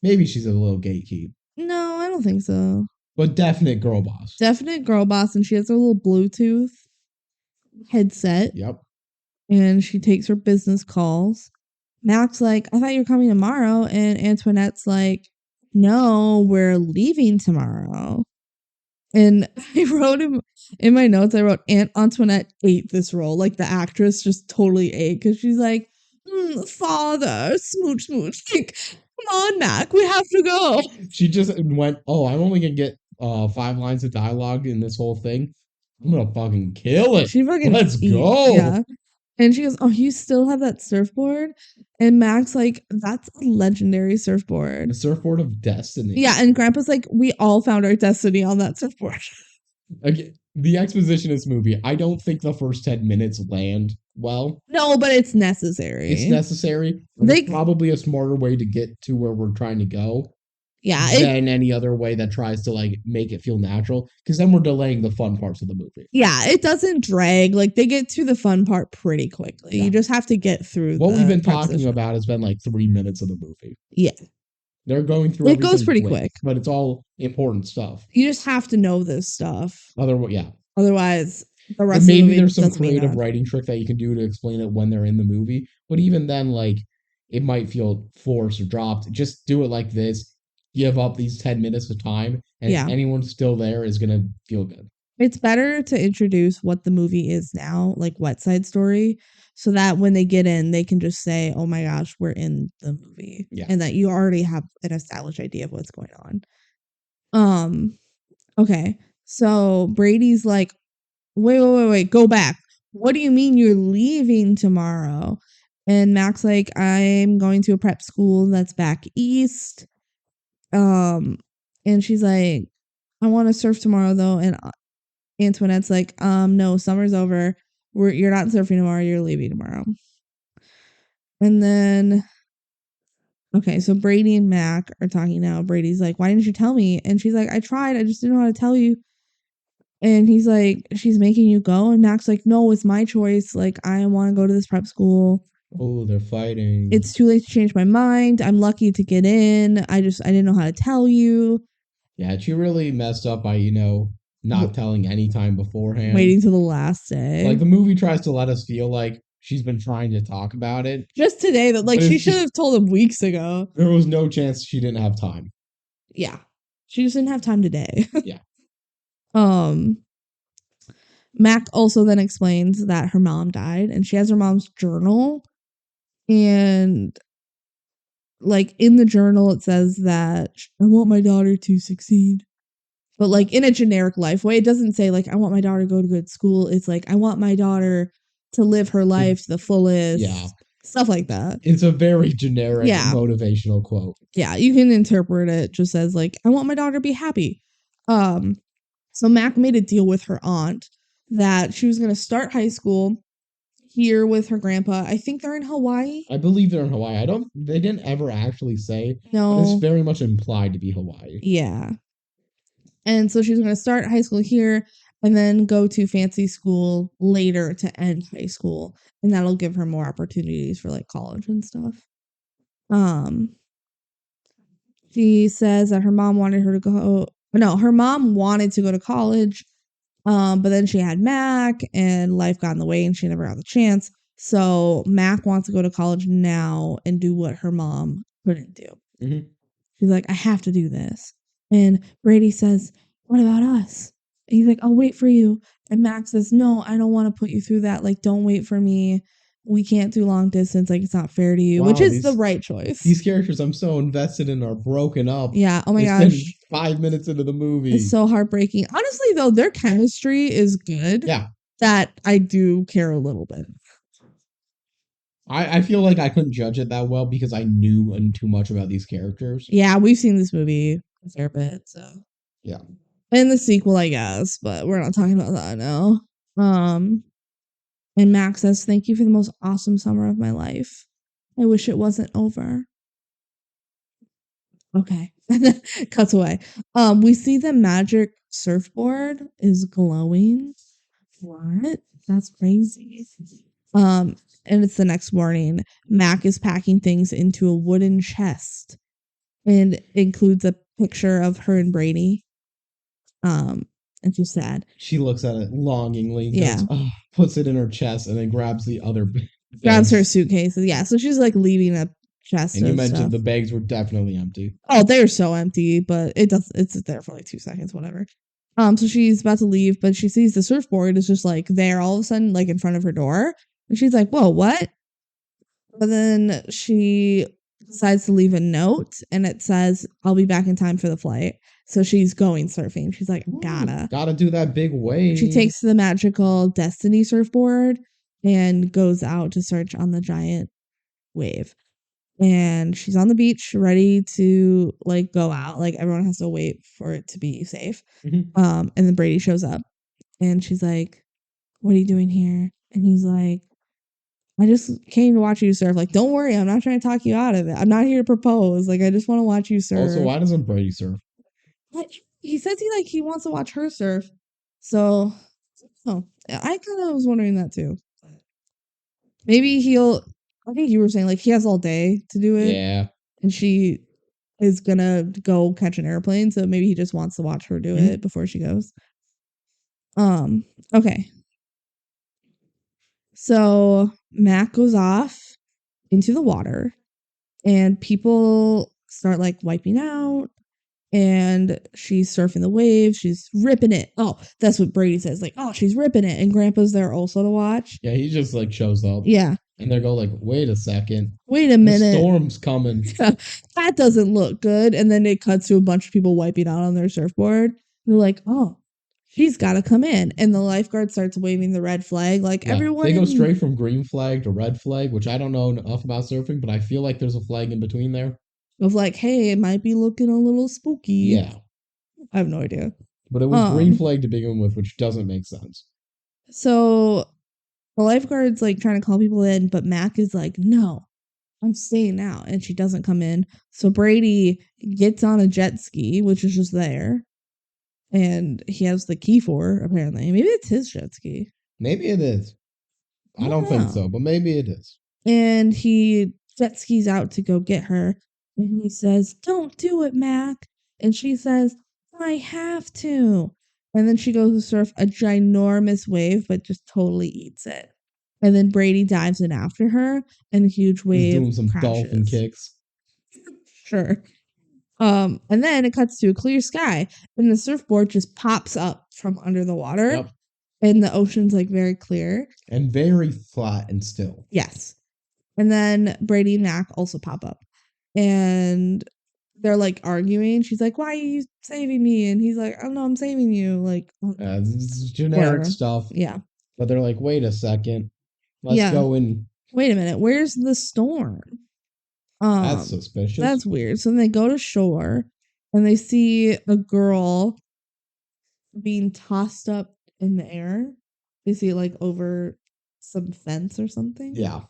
Maybe she's a little gatekeep. No, I don't think so. But definite girl boss. Definite girl boss, and she has her little Bluetooth headset. Yep. And she takes her business calls. Mac's like, I thought you were coming tomorrow. And Antoinette's like, no, we're leaving tomorrow. And I wrote in my notes, I wrote Aunt Antoinette ate this role. Like the actress just totally ate because she's like, father, smooch, smooch. Like, come on, Mac, we have to go. She just went, oh, I'm only going to get 5 lines of dialogue in this whole thing. I'm going to fucking kill it. Let's go. Yeah. And she goes, oh, you still have that surfboard? And Mac's like, that's a legendary surfboard. The surfboard of destiny. Yeah, and Grandpa's like, we all found our destiny on that surfboard. Okay, the exposition in this movie, I don't think the first 10 minutes land well. No, but it's necessary. It's necessary. It's probably a smarter way to get to where we're trying to go. Yeah. Than any other way that tries to like make it feel natural. Because then we're delaying the fun parts of the movie. Yeah, it doesn't drag. Like they get to the fun part pretty quickly. Yeah. You just have to get through what we've been talking about has been like 3 minutes of the movie. Yeah. They're going through it goes pretty quick. But it's all important stuff. You just have to know this stuff. Otherwise, the rest maybe of the movie there's some creative writing trick that you can do to explain it when they're in the movie. But even then, like, it might feel forced or dropped. Just do it like this. Give up these 10 minutes of time, and anyone still there is going to feel good. It's better to introduce what the movie is now, like West Side Story, so that when they get in, they can just say, oh my gosh, we're in the movie. Yeah. And that you already have an established idea of what's going on. Okay. So Brady's like, wait, go back. What do you mean you're leaving tomorrow? And Mac's like, I'm going to a prep school that's back east. And she's like, I want to surf tomorrow though. And Antoinette's like, no, summer's over. You're not surfing tomorrow. You're leaving tomorrow. And then, okay, so Brady and Mac are talking now. Brady's like, why didn't you tell me? And she's like, I tried. I just didn't know how to tell you. And he's like, she's making you go. And Mac's like, no, it's my choice. Like, I want to go to this prep school. Oh, they're fighting. It's too late to change my mind. I'm lucky to get in. I didn't know how to tell you. Yeah, she really messed up by, not telling any time beforehand. Waiting till the last day. Like, the movie tries to let us feel like, she's been trying to talk about it. Just today, that like But she it's should just- have told him weeks ago. There was no chance she didn't have time. Yeah. She just didn't have time today. Yeah. Mac also then explains that her mom died and she has her mom's journal. And like in the journal, it says that I want my daughter to succeed. But like in a generic life way, it doesn't say like I want my daughter to go to good school. It's like I want my daughter to live her life to the fullest. Yeah. Stuff like that. It's a very generic motivational quote. Yeah, you can interpret it just as like I want my daughter to be happy. So Mac made a deal with her aunt that she was going to start high school here with her grandpa. I think they're in Hawaii. I believe they're in Hawaii. They didn't ever actually say. No. But it's very much implied to be Hawaii. Yeah. And so she's going to start high school here and then go to fancy school later to end high school. And that'll give her more opportunities for like college and stuff. She says that her mom wanted her to go. No, her mom wanted to go to college. But then she had Mac and life got in the way and she never got the chance. So Mac wants to go to college now and do what her mom couldn't do. Mm-hmm. She's like, I have to do this. And Brady says, what about us? And he's like, I'll wait for you. And Mac says, no, I don't want to put you through that. Like, don't wait for me. We can't do long distance. Like, it's not fair to you, which is the right choice. These characters I'm so invested in are broken up. Yeah. Oh my gosh. 5 minutes into the movie. It's so heartbreaking. Honestly, though, their chemistry is good. Yeah. That I do care a little bit. I feel like I couldn't judge it that well because I knew too much about these characters. Yeah, we've seen this movie a fair bit, so. Yeah. And the sequel, I guess, but we're not talking about that now. And Max says, thank you for the most awesome summer of my life. I wish it wasn't over. Okay. Cuts away. We see the magic surfboard is glowing. What? That's crazy. And it's the next morning. Mac is packing things into a wooden chest and includes a picture of her and Brady. And she's sad. She looks at it longingly. Yeah. Goes, puts it in her chest and then grabs the other bags. Grabs her suitcases. Yeah. So she's like leaving a chest. And you mentioned stuff. the bags were definitely empty. Oh, they're so empty, but it's there for like 2 seconds, whatever. So she's about to leave, but she sees the surfboard is just like there all of a sudden, like in front of her door. And she's like, whoa, what? But then she decides to leave a note and it says, I'll be back in time for the flight. So she's going surfing. She's like, gotta do that big wave. She takes the magical Destiny surfboard and goes out to search on the giant wave. And she's on the beach ready to like go out. Like everyone has to wait for it to be safe. Mm-hmm. And then Brady shows up and she's like, what are you doing here? And he's like, I just came to watch you surf. Like, don't worry, I'm not trying to talk you out of it. I'm not here to propose. Like, I just want to watch you surf. Also, why doesn't Brady surf? He says he wants to watch her surf. So, I kind of was wondering that too. Maybe I think you were saying like he has all day to do it. Yeah. And she is gonna go catch an airplane, so maybe he just wants to watch her do it before she goes. Okay. So Mac goes off into the water and people start like wiping out and she's surfing the waves. She's ripping it. Oh, that's what Brady says. Like, oh, she's ripping it. And Grandpa's there also to watch. Yeah, he just like shows up. Yeah. And they go like, wait a second. Wait a minute. The storm's coming. That doesn't look good. And then it cuts to a bunch of people wiping out on their surfboard. They're like, oh, she's got to come in. And the lifeguard starts waving the red flag. Like everyone. They go straight from green flag to red flag, which I don't know enough about surfing, but I feel like there's a flag in between there. Of like, hey, it might be looking a little spooky. Yeah. I have no idea. But it was green flag to begin with, which doesn't make sense. So the lifeguard's like trying to call people in, but Mac is like, no, I'm staying out. And she doesn't come in. So Brady gets on a jet ski, which is just there. And he has the key for, apparently. Maybe it's his jet ski. Maybe it is. I don't think so, but maybe it is. And he jet skis out to go get her. And he says, don't do it, Mac. And she says, I have to. And then she goes to surf a ginormous wave, but just totally eats it. And then Brady dives in after her, and a huge wave He's doing some crashes. dolphin kicks. Sure. And then it cuts to a clear sky, and the surfboard just pops up from under the water. Yep. And the ocean's like very clear. And very flat and still. Yes. And then Brady and Mac also pop up. And they're like arguing. She's like, "Why are you saving me?" And he's like, "Oh no, I'm saving you." Like, this is generic stuff. Yeah. But they're like, wait a second. Let's go and wait a minute. Where's the storm? That's suspicious. That's weird. So then they go to shore and they see a girl being tossed up in the air. They see it like over some fence or something. Yeah.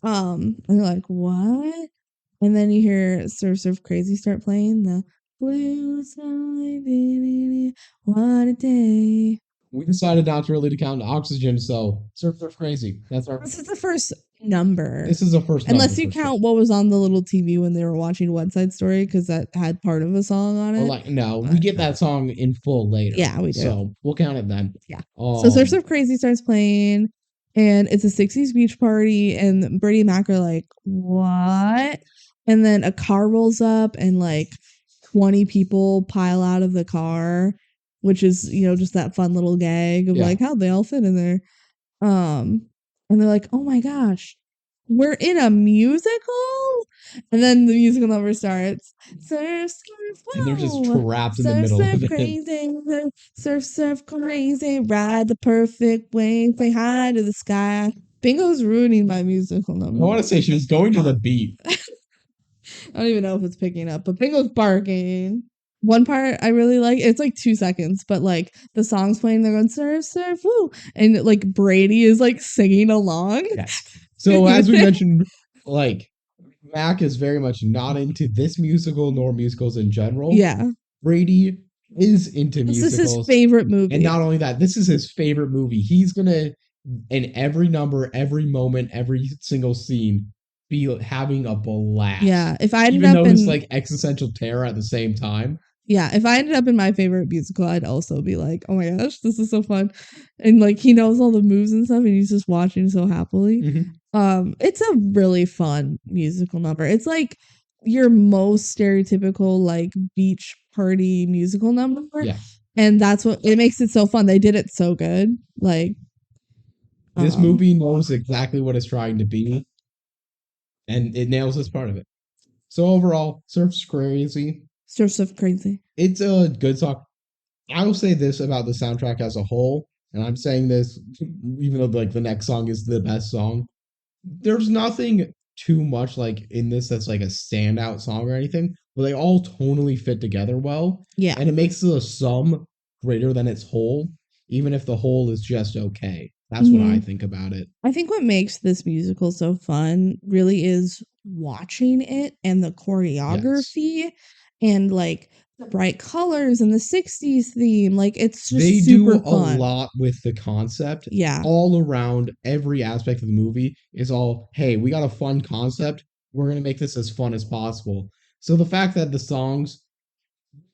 And they're like, "What?" And then you hear Surf Surf Crazy start playing the blue sky, what a day. We decided not to really count oxygen, so Surf Surf Crazy. This is the first number. This is the first number. Unless you count what was on the little TV when they were watching West Side Story, because that had part of a song on it. Well, no, we get that song in full later. Yeah, we do. So we'll count it then. Yeah. So Surf Surf Crazy starts playing, and it's a 60s beach party, and Brady and Mac are like, "What?" And then a car rolls up, and like 20 people pile out of the car, which is, just that fun little gag of like, how'd they all fit in there? And they're like, "Oh my gosh, we're in a musical?" And then the musical number starts. Surf, surf, whoa. And they're just trapped in the middle of it. Crazy, surf, surf, crazy, ride the perfect wave, fly high to the sky. Bingo's ruining my musical number. I want to say she was going to the beat. I don't even know if it's picking up, but Bingo's barking. One part I really like, it's like 2 seconds, but like the song's playing, they're going surf, surf, woo. And like Brady is like singing along. Yes. So as we mentioned, like Mac is very much not into this musical nor musicals in general. Yeah. Brady is into musicals. This is his favorite movie. And not only that, this is his favorite movie. He's gonna, in every number, every moment, every single scene, be having a blast. Yeah. If I ended even up though it's in like existential terror at the same time. Yeah, if I ended up in my favorite musical, I'd also be like, "Oh my gosh, this is so fun." And like he knows all the moves and stuff, and he's just watching so happily. Mm-hmm. It's a really fun musical number. It's like your most stereotypical like beach party musical number. Yeah. And that's what it makes it so fun. They did it so good. Like this movie knows exactly what it's trying to be. And it nails this part of it. So overall, Surf's Crazy. Surf Surf Crazy. It's a good song. I will say this about the soundtrack as a whole, and I'm saying this even though like the next song is the best song. There's nothing too much like in this that's like a standout song or anything, but they all tonally fit together well. Yeah. And it makes the sum greater than its whole, even if the whole is just okay. That's what I think about it. I think what makes this musical so fun really is watching it and the choreography and like the bright colors and the 60s theme. Like it's just they super do fun. A lot with the concept. Yeah. All around every aspect of the movie is all, hey, we got a fun concept. We're going to make this as fun as possible. So the fact that the songs,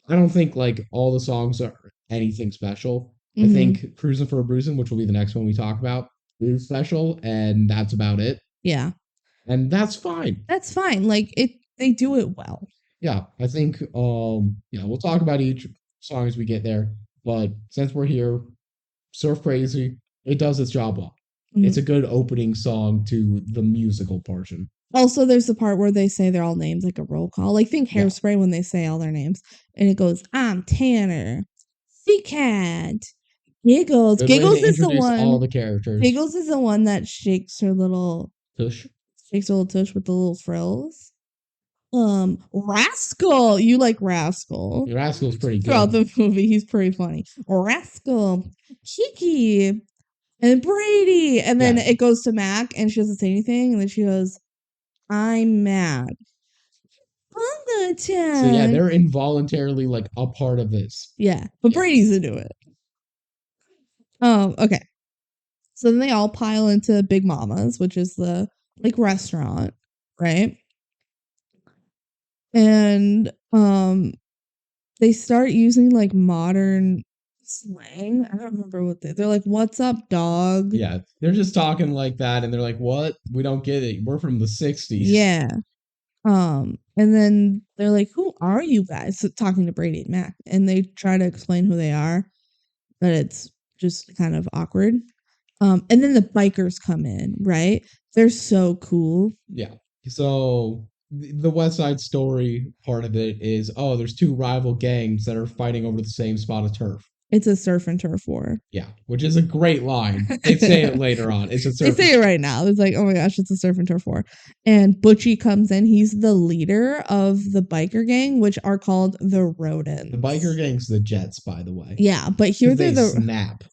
I don't think like all the songs are anything special. I think Cruising for a Bruising, which will be the next one we talk about, is special, and that's about it. Yeah. And that's fine. That's fine. Like they do it well. Yeah, I think we'll talk about each song as we get there. But since we're here, Surf Crazy, it does its job well. It's a good opening song to the musical portion. Also, there's the part where they say their all names like a roll call. Like think Hairspray when they say all their names. And it goes, "I'm Tanner, C-Cat, Giggles." Giggles is the one. All the characters. Giggles is the one that shakes her little tush. Shakes her little tush with the little frills. Rascal. You like Rascal. Rascal's pretty good. Throughout the movie, he's pretty funny. Rascal. Kiki. And Brady. And then it goes to Mac and she doesn't say anything. And then she goes, "I'm mad." So yeah, they're involuntarily like a part of this. Yeah. But Brady's into it. Okay. So then they all pile into Big Mama's, which is the like restaurant, right? And they start using like modern slang. I don't remember what they're like. What's up, dog? Yeah, they're just talking like that, and they're like, "What? We don't get it. We're from the '60s." Yeah. And then they're like, "Who are you guys?" So, talking to Brady and Mac, and they try to explain who they are, but it's just kind of awkward. And then the bikers come in, right? They're so cool. Yeah. So the West Side Story part of it is, oh, there's two rival gangs that are fighting over the same spot of turf. It's a surf and turf war. Yeah, which is a great line. They say it later on. It's a surf. They say it right now. It's like, oh my gosh, it's a surf and turf war. And Butchie comes in. He's the leader of the biker gang, which are called the Rodents. The biker gang's the Jets, by the way. Yeah, but here they're the snap.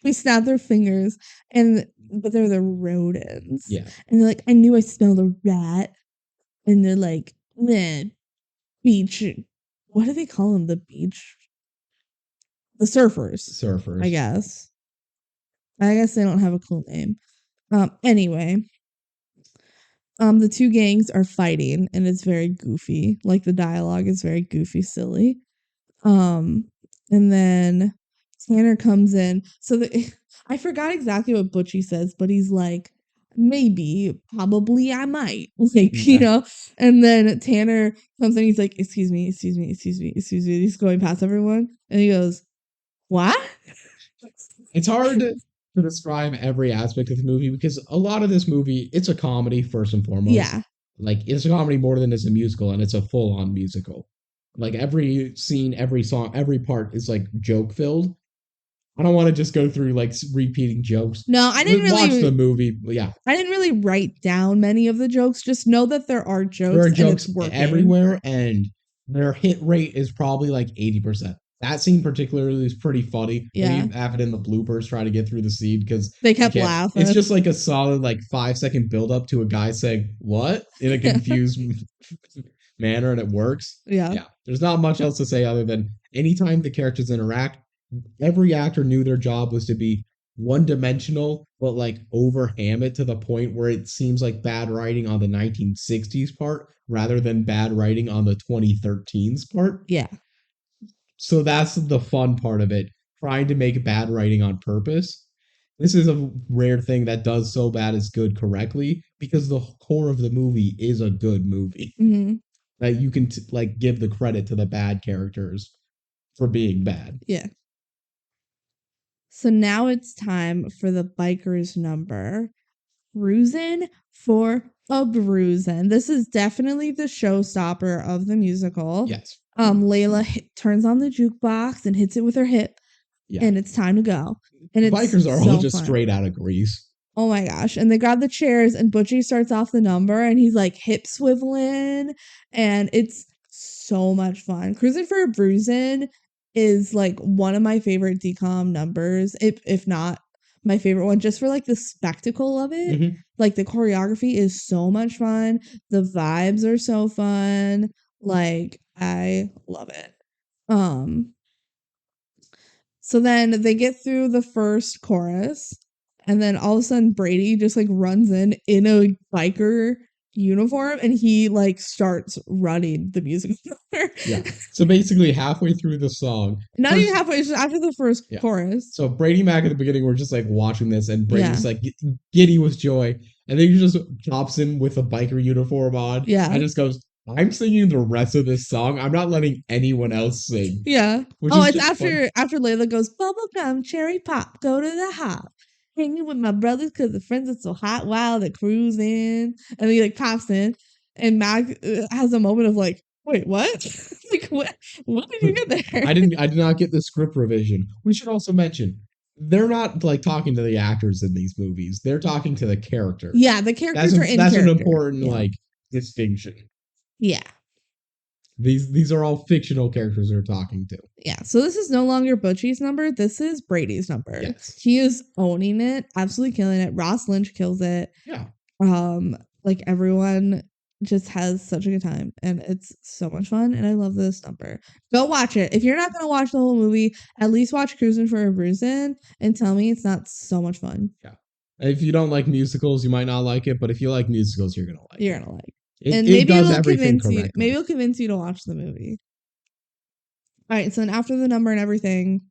We snap their fingers, but they're the Rodents. Yeah, and they're like, I knew I smelled a rat, and they're like, man, beach. What do they call them? The beach. The surfers. I guess. They don't have a cool name. Anyway. The two gangs are fighting and it's very goofy. Like the dialogue is very goofy, silly. And then Tanner comes in. So I forgot exactly what Butchie says, but he's like, maybe, probably, I might. Like, and then Tanner comes in, he's like, excuse me. He's going past everyone. And he goes, what? It's hard to describe every aspect of the movie because a lot of this movie, it's a comedy first and foremost. Yeah. Like, it's a comedy more than it's a musical, and it's a full-on musical. Like, every scene, every song, every part is, like, joke-filled. I don't want to just go through, like, repeating jokes. No, I didn't really... watch the movie, yeah. I didn't really write down many of the jokes. Just know that there are jokes. There are jokes everywhere, and their hit rate is probably, like, 80%. That scene particularly is pretty funny. Yeah. They have it in the bloopers trying to get through the scene because they kept laughing. It's just like a solid 5-second build up to a guy saying "what" in a confused manner, and it works. Yeah. There's not much else to say other than anytime the characters interact, every actor knew their job was to be one-dimensional, but overham it to the point where it seems like bad writing on the 1960s part rather than bad writing on the 2013s part. Yeah. So that's the fun part of it, trying to make bad writing on purpose. This is a rare thing that does so bad it's good correctly, because the core of the movie is a good movie. Mm-hmm. That you can give the credit to the bad characters for being bad. Yeah. So now it's time for the biker's number. Cruisin' for a Bruisin'. This is definitely the showstopper of the musical. Yes. Layla turns on the jukebox and hits it with her hip, and it's time to go. And the bikers are all just straight out of Grease. Oh my gosh. And they grab the chairs, and Butchie starts off the number, and he's like hip swiveling, and it's so much fun. Cruisin' for a Bruisin' is like one of my favorite DCOM numbers, if not my favorite one, just for the spectacle of it. Mm-hmm. The choreography is so much fun. The vibes are so fun. I love it. So then they get through the first chorus, and then all of a sudden Brady just runs in a biker uniform, and he starts running the music number. Yeah. So basically halfway through the song. Not even halfway, it's just after the first chorus. So Brady Mac at the beginning, we're just watching this, and Brady's giddy with joy, and then he just pops in with a biker uniform on. Yeah. And just goes, I'm singing the rest of this song. I'm not letting anyone else sing. Yeah. It's after Layla goes, bubblegum, cherry pop, go to the hop. Hanging with my brothers because the friends are so hot while they're cruising. And he pops in, and Mac has a moment of wait, what? what did you get there? I did not get the script revision. We should also mention, they're not talking to the actors in these movies. They're talking to the characters. Yeah, the characters are in character. That's an important distinction. Yeah. These are all fictional characters they're talking to. Yeah. So this is no longer Butchie's number. This is Brady's number. Yes. He is owning it, absolutely killing it. Ross Lynch kills it. Yeah. Everyone just has such a good time, and it's so much fun, and I love this number. Go watch it. If you're not going to watch the whole movie, at least watch Cruisin' for a Bruisin' and tell me it's not so much fun. Yeah. If you don't like musicals, you might not like it, but if you like musicals, you're going to like it. You're going to like it. And maybe it'll convince you to watch the movie. All right, so then after the number and everything,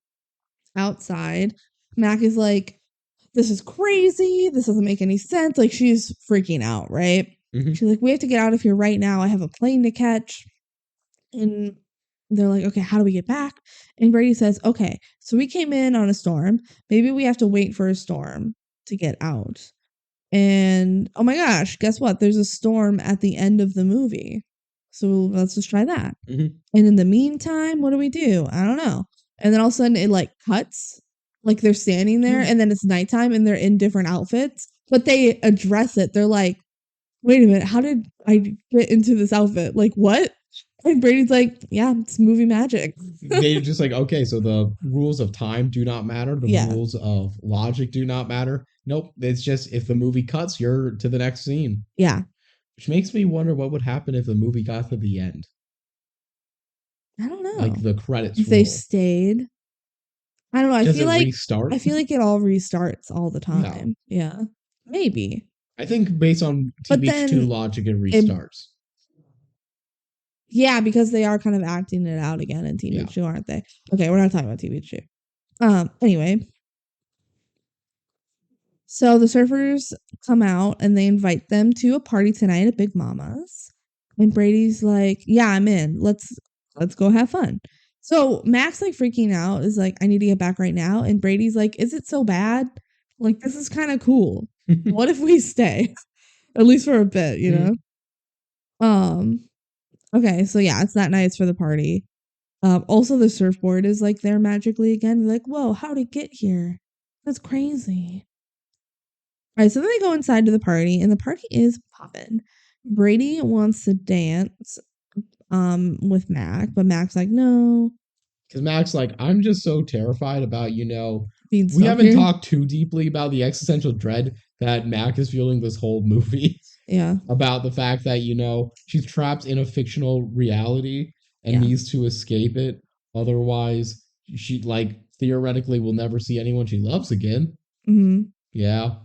outside, Mac is like, this is crazy. This doesn't make any sense. Like, she's freaking out, right? She's like, we have to get out of here right now. I have a plane to catch. And they're like, okay, how do we get back? And Brady says, okay, so we came in on a storm. Maybe we have to wait for a storm to get out. And oh my gosh, guess what? There's a storm at the end of the movie. So let's just try that. And in the meantime, what do we do? I don't know. And then all of a sudden it like cuts, like they're standing there and then it's nighttime and they're in different outfits, but they address it. They're like, wait a minute, how did I get into this outfit? Like, what? And Brady's like, yeah, it's movie magic. They're just like, okay, so the rules of time do not matter. The rules of logic do not matter. Nope. It's just if the movie cuts, you're to the next scene. Yeah. Which makes me wonder what would happen if the movie got to the end. I don't know. Like the credits. If they stayed. I don't know. Does it restart? I feel like it all restarts all the time. Yeah. Maybe. I think based on TBH2 logic, it restarts. Yeah, because they are kind of acting it out again in TBH2, aren't they? Okay, we're not talking about TBH2. Anyway. So the surfers come out and they invite them to a party tonight at Big Mama's. And Brady's like, yeah, I'm in. Let's go have fun. So Mac's like freaking out, is like, I need to get back right now. And Brady's like, is it so bad? Like, this is kind of cool. What if we stay? At least for a bit, you know? Okay, so yeah, it's that night. It's for the party. Also, the surfboard is like there magically again. They're like, whoa, how'd it get here? That's crazy. All right, so then they go inside to the party, and the party is popping. Brady wants to dance with Mac, but Mac's like, no. Because Mac's like, I'm just so terrified about, we haven't talked too deeply about the existential dread that Mac is feeling this whole movie. Yeah. About the fact that, she's trapped in a fictional reality and needs to escape it. Otherwise, she, theoretically will never see anyone she loves again. Mm-hmm. Yeah.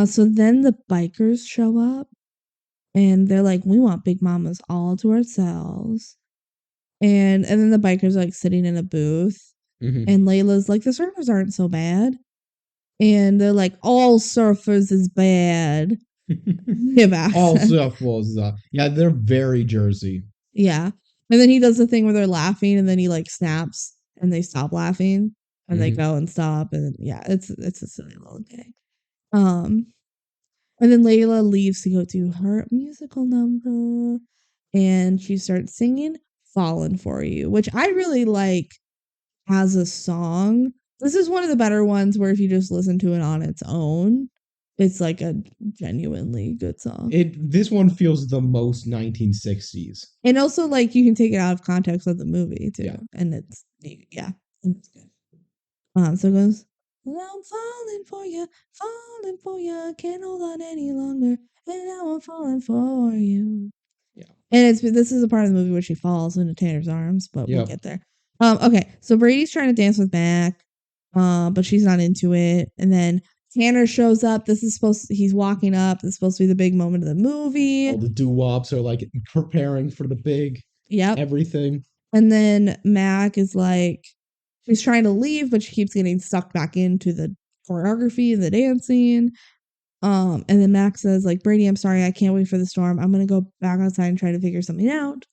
So then the bikers show up and they're like, we want Big Mamas all to ourselves. And then the bikers are like sitting in a booth. And Layla's like, the surfers aren't so bad. And they're like, all surfers is bad. All surfers. Yeah, they're very Jersey. Yeah. And then he does the thing where they're laughing and then he like snaps and they stop laughing and they go and stop. And it's a silly little gag. And then Layla leaves to go do her musical number and she starts singing Fallen For You, which I really like as a song. This is one of the better ones where if you just listen to it on its own, it's like a genuinely good song. This one feels the most 1960s. And also like you can take it out of context of the movie too. Yeah. And it's good. So it goes, I'm falling for you, can't hold on any longer, and now I'm falling for you. Yeah. And this is a part of the movie where she falls into Tanner's arms, but we'll get there. Okay, so Brady's trying to dance with Mac, but she's not into it. And then Tanner shows up. He's walking up. This is supposed to be the big moment of the movie. All the doo-wops are like preparing for the big everything. And then Mac is like, she's trying to leave, but she keeps getting sucked back into the choreography and the dancing. And then Mac says, like, Brady, I'm sorry, I can't wait for the storm. I'm going to go back outside and try to figure something out.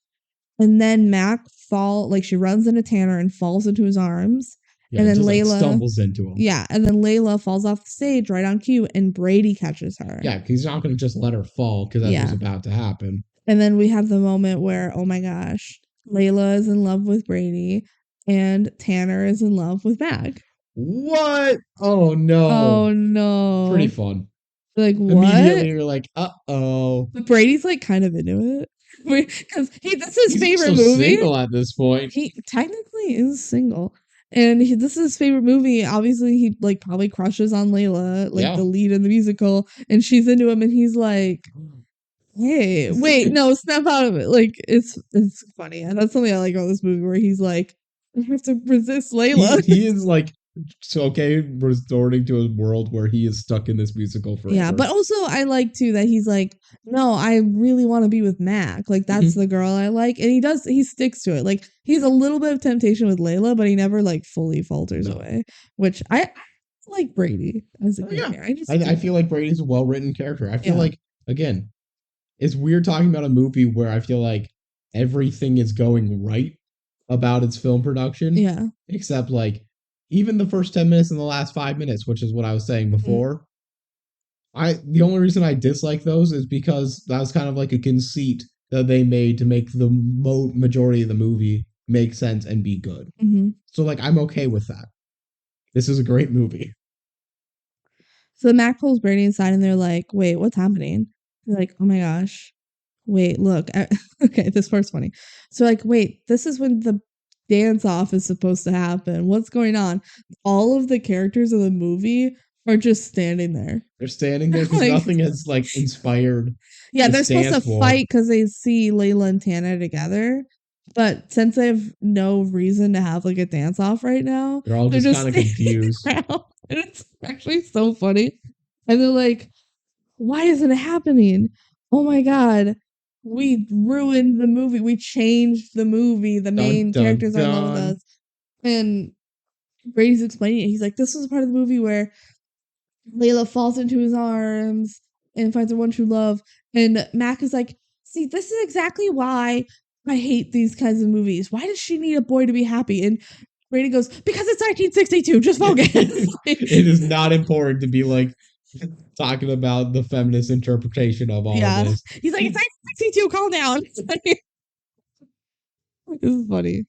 And then Mac she runs into Tanner and falls into his arms. Yeah, and then Layla stumbles into him. Yeah, and then Layla falls off the stage right on cue, and Brady catches her. Yeah, he's not going to just let her fall because that's what's about to happen. And then we have the moment where, oh my gosh, Layla is in love with Brady, and Tanner is in love with Mac. What? Oh no! Oh no! Pretty fun. Like what? Immediately you're like, uh-oh. But Brady's like kind of into it. Because this is his favorite movie. He's single at this point. He technically is single. And this is his favorite movie. Obviously, he like probably crushes on Layla, like the lead in the musical. And she's into him and he's like, hey, wait, no, snap out of it. Like, it's funny. And that's something I like about this movie where he's like, I have to resist Layla. He is like so okay resorting to a world where he is stuck in this musical forever. Yeah, but also I like too that he's like, no, I really want to be with Mac. Like that's the girl I like, and he sticks to it. Like he's a little bit of temptation with Layla, but he never like fully falters away. Which I like Brady as a character. I feel like Brady's a well written character. I feel like again, it's weird talking about a movie where I feel like everything is going right about its film production. Yeah. Except like even the first 10 minutes and the last 5 minutes, which is what I was saying before. The only reason I dislike those is because that was kind of like a conceit that they made to make the majority of the movie make sense and be good. So like I'm okay with that. This is a great movie. So Mac pulls Brady inside and they're like, wait, what's happening? They're like, oh my gosh. Wait, look. Okay, this part's funny. So like, wait, this is when the dance off is supposed to happen. What's going on? All of the characters of the movie are just standing there. They're standing there because nothing has like inspired. Yeah, they're supposed to fight because they see Layla and Tana together. But since they have no reason to have like a dance off right now, they're all just kind of confused. And it's actually so funny. And they're like, why isn't it happening? Oh my God. We ruined the movie. We changed the movie. The main characters are in love with us. And Brady's explaining it. He's like, this was part of the movie where Layla falls into his arms and finds her one true love. And Mac is like, see, this is exactly why I hate these kinds of movies. Why does she need a boy to be happy? And Brady goes, because it's 1962. Just focus. It is not important to be like talking about the feminist interpretation of all of this. He's like, it's 1962. Calm down. This is funny.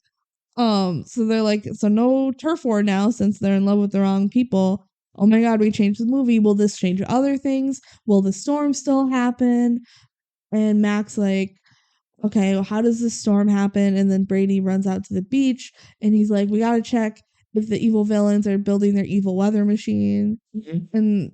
So they're like, so no turf war now since they're in love with the wrong people. Oh my God, we changed the movie. Will this change other things? Will the storm still happen? And Mac's like, okay, well, how does this storm happen? And then Brady runs out to the beach and he's like, we got to check if the evil villains are building their evil weather machine. And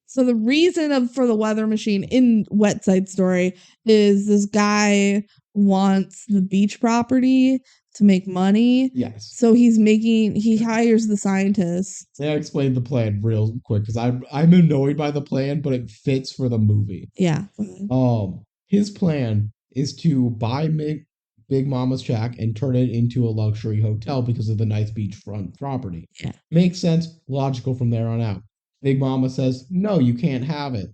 so the reason for the weather machine in Wet Side Story is this guy wants the beach property to make money. Yes. So he hires the scientists. Yeah, I explained the plan real quick because I'm annoyed by the plan, but it fits for the movie. Yeah. His plan is to buy Big Mama's shack and turn it into a luxury hotel because of the nice beachfront property. Yeah. Makes sense, logical from there on out. Big Mama says, no, you can't have it.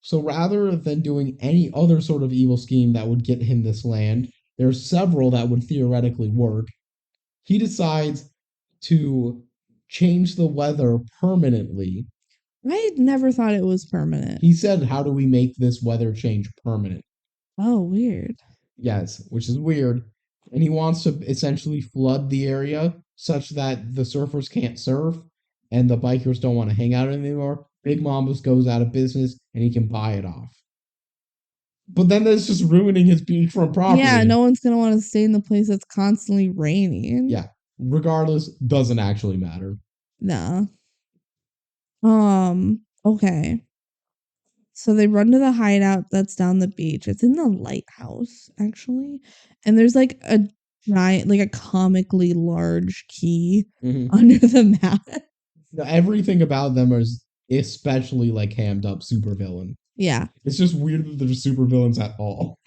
So rather than doing any other sort of evil scheme that would get him this land, there's several that would theoretically work. He decides to change the weather permanently. I never thought it was permanent. He said, how do we make this weather change permanent? Oh, weird. Yes, which is weird. And he wants to essentially flood the area such that the surfers can't surf and the bikers don't want to hang out anymore. Big Mama's goes out of business and he can buy it off. But then that's just ruining his beachfront property. Yeah, no one's going to want to stay in the place that's constantly raining. Yeah, regardless, doesn't actually matter. Nah. Okay. So they run to the hideout that's down the beach. It's in the lighthouse, actually. And there's like a giant, like a comically large key under the map. Everything about them is especially like hammed up supervillain. Yeah. It's just weird that they're supervillains at all.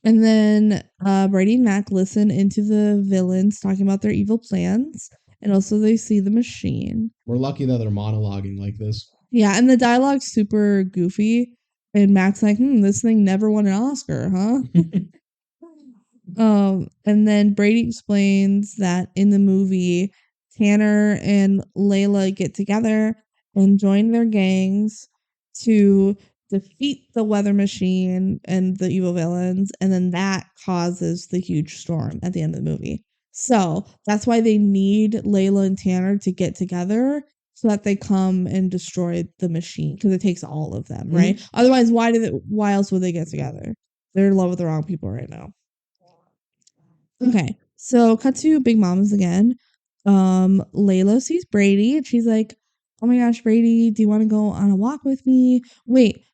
And then Brady and Mac listen into the villains talking about their evil plans. And also they see the machine. We're lucky that they're monologuing like this. Yeah, and the dialogue's super goofy. And Mac's like, this thing never won an Oscar, huh? And then Brady explains that in the movie, Tanner and Layla get together and join their gangs to defeat the weather machine and the evil villains, and then that causes the huge storm at the end of the movie. So that's why they need Layla and Tanner to get together so that they come and destroy the machine, because it takes all of them, right? Otherwise, why else would they get together? They're in love with the wrong people right now. Okay, so cut to Big Mama's again. Layla sees Brady and she's like, oh my gosh, Brady, do you want to go on a walk with me? Wait,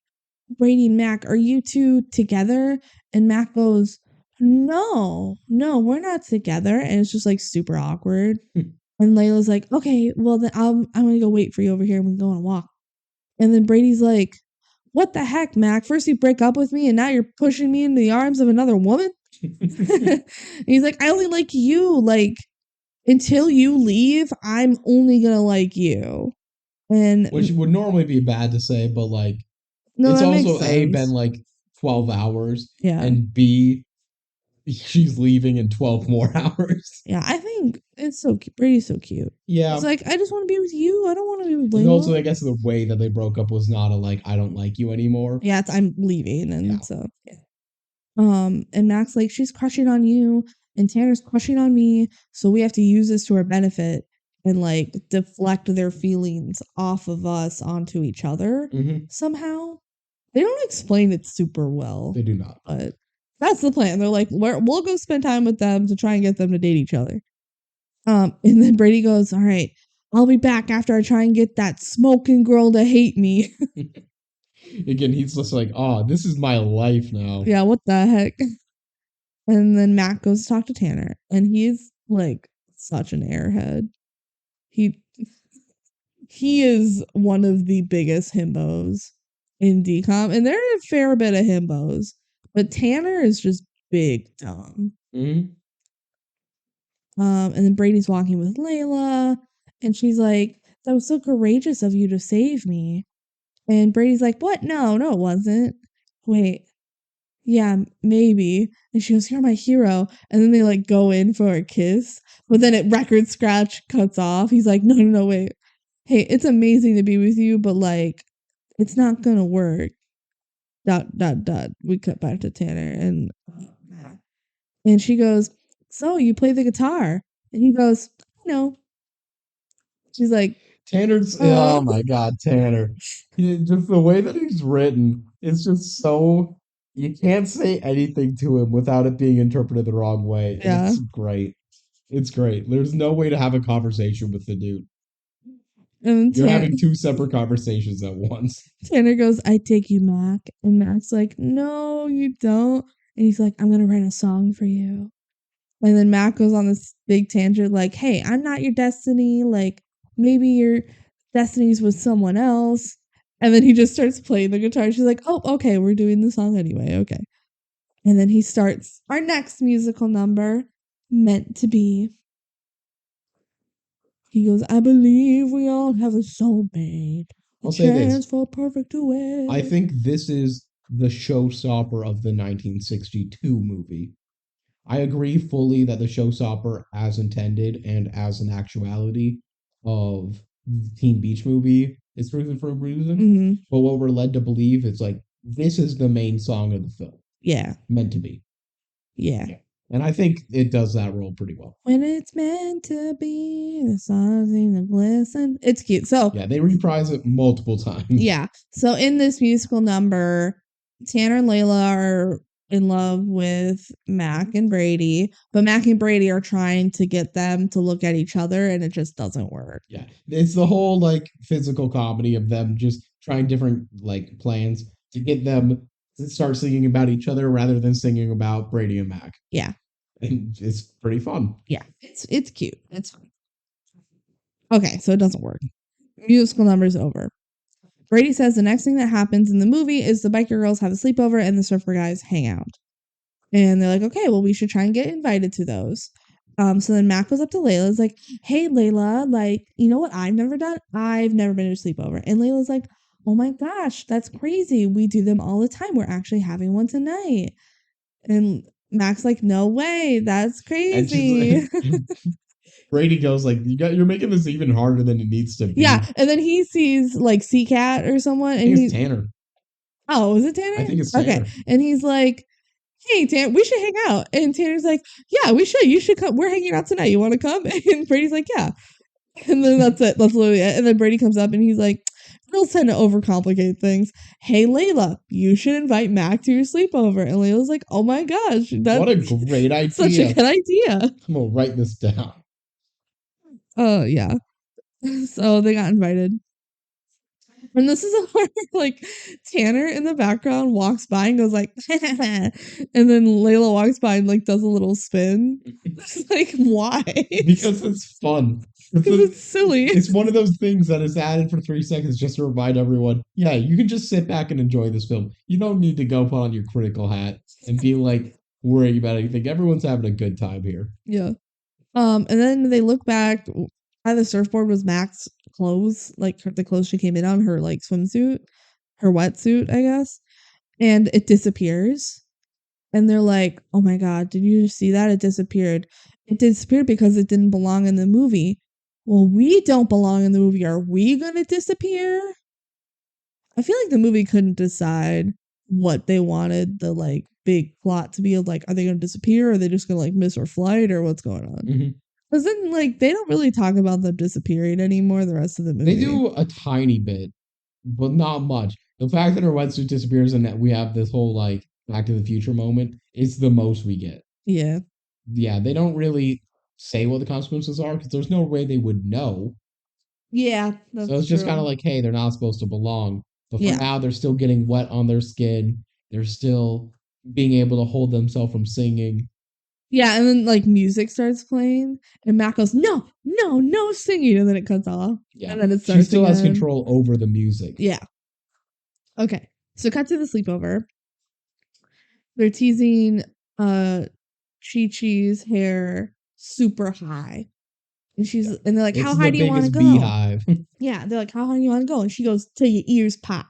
Brady and Mac, are you two together? And Mac goes, no, we're not together. And it's just like super awkward. And Layla's like, okay, well then I'm gonna go wait for you over here and we can go on a walk. And then Brady's like, what the heck, Mac? First you break up with me and now you're pushing me into the arms of another woman? He's like, I only like you. Like, until you leave, I'm only gonna like you. And which would normally be bad to say, but like no, it's that makes also A, been sense. like 12 hours, Yeah. and B, she's leaving in 12 more hours. Yeah, I think it's so cute. Brady's so cute. Yeah. It's like, I just want to be with you. I don't want to be with And also, Layla. I guess the way that they broke up was not a like, I don't like you anymore. Yeah, it's I'm leaving. And Yeah. so, yeah. And Mac's like, she's crushing on you, and Tanner's crushing on me. So we have to use this to our benefit and like deflect their feelings off of us onto each other somehow. They don't explain it super well. They do not. But that's the plan. They're like, we'll go spend time with them to try and get them to date each other. And then Brady goes, all right, I'll be back after I try and get that smoking girl to hate me. Again, he's just like, oh, this is my life now. Yeah, what the heck? And then Mac goes to talk to Tanner, and he's like such an airhead. He is one of the biggest himbos in DCOM, and there are a fair bit of himbos, but Tanner is just big dumb. And then Brady's walking with Layla, and she's like, that was so courageous of you to save me. And Brady's like, what? No, it wasn't. Wait. Yeah, maybe. And she goes, you're my hero. And then they like go in for a kiss, but then it record scratch cuts off. He's like, no, wait. Hey, it's amazing to be with you, but like, it's not gonna work. ... We cut back to Tanner and she goes, so you play the guitar? And he goes, no. She's like, Tanner's, oh my God, Tanner. Just the way that he's written, it's just so, you can't say anything to him without it being interpreted the wrong way. yeah. It's great. It's great. There's no way to have a conversation with the dude. And You're having two separate conversations at once. Tanner goes, I take you, Mac. And Mac's like, no, you don't. And he's like, I'm going to write a song for you. And then Mac goes on this big tangent like, hey, I'm not your destiny. Like, maybe your destiny's with someone else. And then he just starts playing the guitar. She's like, oh, okay, we're doing the song anyway. Okay. And then he starts our next musical number, Meant to Be. He goes, I believe we all have a soulmate. I'll say this. For a perfect duet. I think this is the showstopper of the 1962 movie. I agree fully that the showstopper, as intended and as an actuality of Teen Beach Movie, is Cruising for a Reason. But what we're led to believe is like, this is the main song of the film. Yeah. Meant to Be. Yeah. And I think it does that role pretty well. When it's meant to be, the stars seem to glisten. It's cute. So yeah, they reprise it multiple times. Yeah. So in this musical number, Tanner and Layla are in love with Mac and Brady, but Mac and Brady are trying to get them to look at each other, and it just doesn't work. Yeah. It's the whole like physical comedy of them just trying different like plans to get them to start singing about each other rather than singing about Brady and Mac. Yeah. And it's pretty fun. Yeah. It's cute. It's fun. Okay, so it doesn't work. Musical number's over. Brady says the next thing that happens in the movie is the biker girls have a sleepover and the surfer guys hang out. And they're like, okay, well, we should try and get invited to those. So then Mac goes up to Layla, is like, hey, Layla, like, you know what I've never done? I've never been to a sleepover. And Layla's like, oh my gosh, that's crazy. We do them all the time. We're actually having one tonight. And Mac's like, no way, that's crazy. Like, Brady goes like, you're making this even harder than it needs to be. Yeah, and then he sees like C-Cat or someone. And he's Tanner. Oh, is it Tanner? I think it's Tanner. Okay, and he's like, hey, Tanner, we should hang out. And Tanner's like, yeah, we should. You should come. We're hanging out tonight. You want to come? And Brady's like, yeah. And then that's it. That's literally it. And then Brady comes up and he's like, girls tend to overcomplicate things. Hey, Layla, you should invite Mac to your sleepover. And Layla's like, oh my gosh. What a great idea. Such a good idea. I'm going to write this down. Oh, yeah. So they got invited. And this is a part where, like, Tanner in the background walks by and goes like, and then Layla walks by and like does a little spin. Like, why? Because it's fun. Because it's silly. It's one of those things that is added for 3 seconds just to remind everyone, yeah, you can just sit back and enjoy this film. You don't need to go put on your critical hat and be like worrying about anything. Everyone's having a good time here. Yeah. And then they look back. By the surfboard was Mac's clothes, like the clothes she came in on, her like swimsuit, her wetsuit, I guess. And it disappears. And they're like, oh my God, did you see that? It disappeared. It disappeared because it didn't belong in the movie. Well, we don't belong in the movie. Are we going to disappear? I feel like the movie couldn't decide what they wanted the like big plot to be. Like, are they going to disappear? Or are they just going to like miss their flight or what's going on? Because then like they don't really talk about them disappearing anymore the rest of the movie. They do a tiny bit, but not much. The fact that her wetsuit disappears and that we have this whole like Back to the Future moment is the most we get. Yeah. Yeah, they don't really say what the consequences are because there's no way they would know. Yeah, so it's just kind of like, hey, they're not supposed to belong. But for now, they're still getting wet on their skin. They're still being able to hold themselves from singing. Yeah, and then like music starts playing, and Mac goes, "No, no, no singing," and then it cuts off. Yeah, and then it starts. She still has control over the music. Yeah. Okay, so cut to the sleepover. They're teasing Chi-Chi's hair super high. And she's and they're like, how high do you want to go? Beehive. Yeah, they're like, how high do you want to go? And she goes, till your ears pop.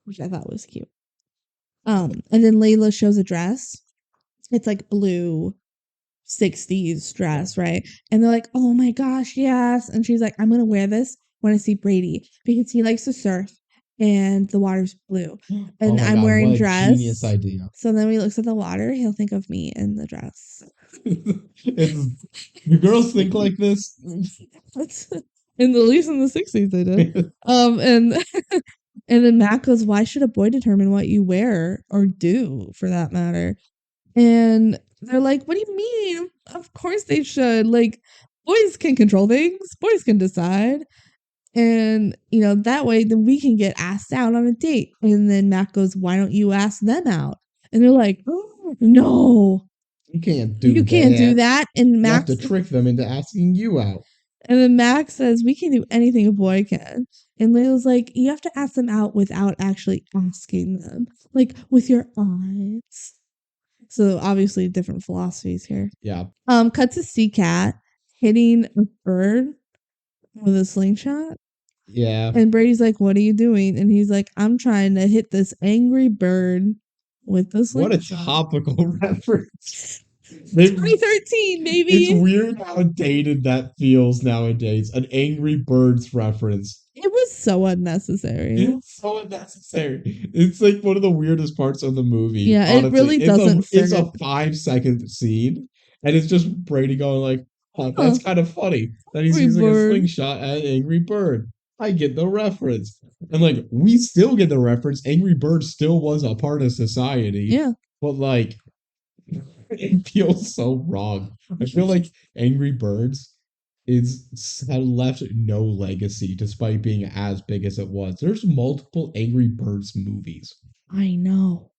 Which I thought was cute. And then Layla shows a dress. It's like blue 60s dress, right? And they're like, oh my gosh, yes. And she's like, I'm gonna wear this when I see Brady because he likes to surf and the water's blue. And I'm wearing dress. Genius idea. So then when he looks at the water, he'll think of me in the dress. Do girls think like this? At least in the 60s they did. And then Matt goes, why should a boy determine what you wear or do for that matter? And they're like, what do you mean? Of course they should. Like, boys can control things. Boys can decide. And, that way then we can get asked out on a date. And then Matt goes, why don't you ask them out? And they're like, oh, no. You can't do that. And Max, you have to trick them into asking you out. And then Max says, we can do anything a boy can. And Layla's like, you have to ask them out without actually asking them. Like, with your eyes. So, obviously, different philosophies here. Yeah. Cut to C-Cat hitting a bird with a slingshot. Yeah. And Brady's like, what are you doing? And he's like, I'm trying to hit this angry bird with the slingshot. What a topical reference. 2013, baby. It's weird how dated that feels nowadays. An Angry Birds reference. It was so unnecessary. It's so unnecessary. It's like one of the weirdest parts of the movie. Yeah, honestly. It really doesn't fit. It's a 5-second scene, and it's just Brady going like, oh, that's kind of funny that he's using a slingshot at an Angry Bird. I get the reference. And like, we still get the reference. Angry Bird still was a part of society. Yeah. But like, it feels so wrong. I feel like Angry Birds had left no legacy despite being as big as it was. There's multiple Angry Birds movies. I know.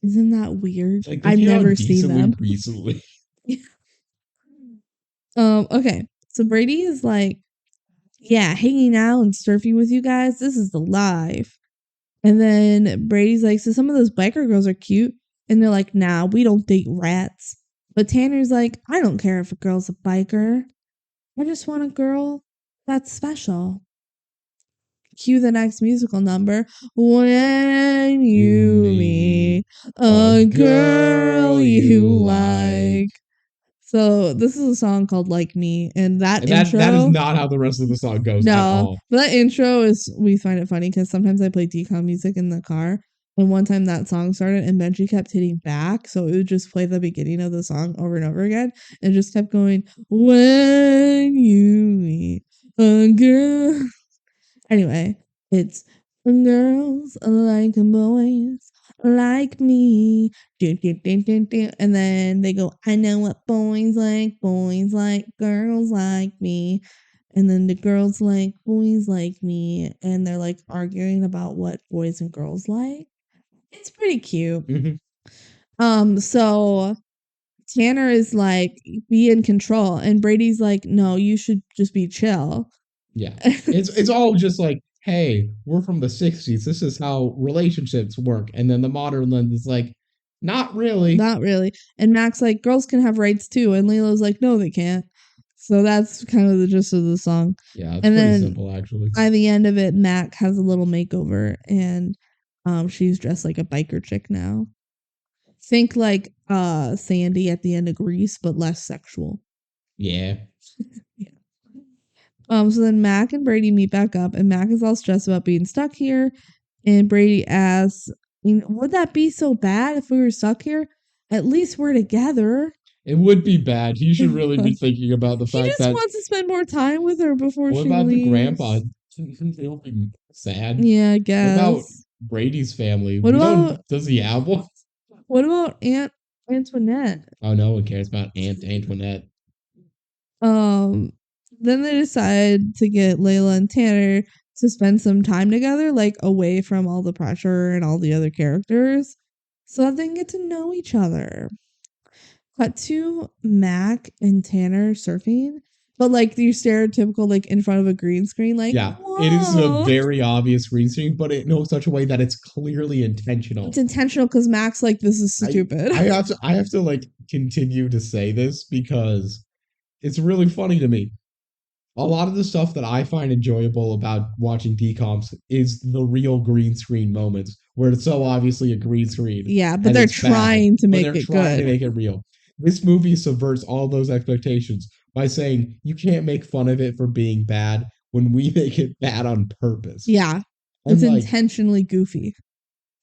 Isn't that weird? Like, I've never seen them recently. Okay. So Brady is like, yeah, hanging out and surfing with you guys. This is the life. And then Brady's like, so some of those biker girls are cute. And they're like, nah, we don't date rats. But Tanner's like, I don't care if a girl's a biker. I just want a girl that's special. Cue the next musical number. When you meet a girl you like. So this is a song called Like Me. And that intro. That is not how the rest of the song goes at all. But that intro is, we find it funny because sometimes I play DCOM music in the car. And one time that song started and Benji kept hitting back. So it would just play the beginning of the song over and over again. And just kept going, when you meet a girl. Anyway, it's girls like boys like me. And then they go, I know what boys like girls like me. And then the girls like boys like me. And they're like arguing about what boys and girls like. It's pretty cute. Mm-hmm. So Tanner is like, be in control. And Brady's like, no, you should just be chill. Yeah. It's all just like, hey, we're from the 60s. This is how relationships work. And then the modern lens is like, not really. Not really. And Mac's like, girls can have rights too. And Layla's like, no, they can't. So that's kind of the gist of the song. Yeah, it's pretty simple, actually. By the end of it, Mac has a little makeover, and she's dressed like a biker chick now. Think like Sandy at the end of Grease, but less sexual. Yeah. Yeah. So then Mac and Brady meet back up, and Mac is all stressed about being stuck here. And Brady asks, would that be so bad if we were stuck here? At least we're together. It would be bad. He should really be thinking about the fact that he just wants to spend more time with her before she leaves. What about the grandpa? He'll be sad. Yeah, I guess. What about Brady's family? Does he have one? What about Aunt Antoinette? Oh, no one cares about Aunt Antoinette. Then they decide to get Layla and Tanner to spend some time together, like away from all the pressure and all the other characters, so that they can get to know each other. Cut to Mac and Tanner surfing, but like your stereotypical, like in front of a green screen, like yeah, whoa. It is a very obvious green screen, but in such a way that it's clearly intentional. It's intentional because Mac's like, this is stupid. I have to like continue to say this because it's really funny to me. A lot of the stuff that I find enjoyable about watching DCOMs is the real green screen moments where it's so obviously a green screen. Yeah, but they're trying to make it good. To make it real. This movie subverts all those expectations by saying you can't make fun of it for being bad when we make it bad on purpose. Yeah, it's intentionally goofy.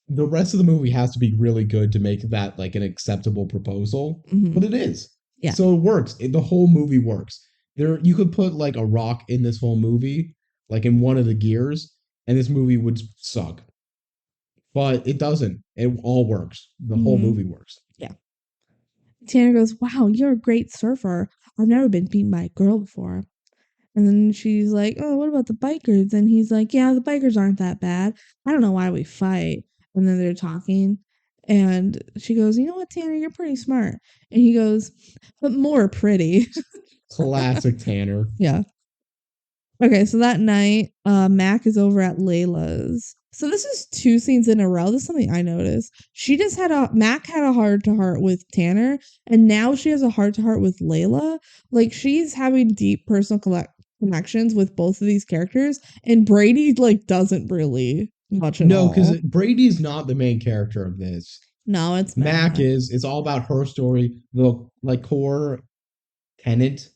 The rest of the movie has to be really good to make that like an acceptable proposal, but it is. Yeah. So it works. The whole movie works. You could put like a rock in this whole movie, like in one of the gears, and this movie would suck. But it doesn't. It all works. The whole movie works. Yeah. Tanner goes, wow, you're a great surfer. I've never been beaten by a girl before. And then she's like, oh, what about the bikers? And he's like, yeah, the bikers aren't that bad. I don't know why we fight. And then they're talking. And she goes, you know what, Tanner, you're pretty smart. And he goes, but more pretty. Classic Tanner. Yeah. Okay, so that night, Mac is over at Layla's. So this is 2 scenes in a row. This is something I noticed. Mac had a heart-to-heart with Tanner, and now she has a heart-to-heart with Layla. Like, she's having deep personal connections with both of these characters, and Brady, like, doesn't really much at all. No, because Brady's not the main character of this. No, it's Mac is. It's all about her story. The, like, core tenet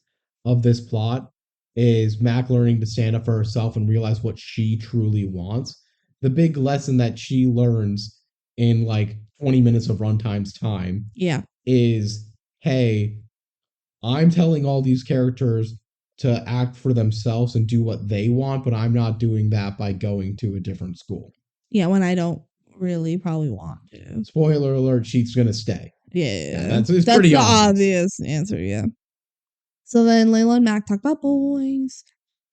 of this plot is Mac learning to stand up for herself and realize what she truly wants. The big lesson that she learns in like 20 minutes of runtime's time is, hey, I'm telling all these characters to act for themselves and do what they want, but I'm not doing that by going to a different school. Yeah, when I don't really probably want to. Spoiler alert, she's going to stay. Yeah. That's pretty the obvious answer, yeah. So then Layla and Mac talk about boys.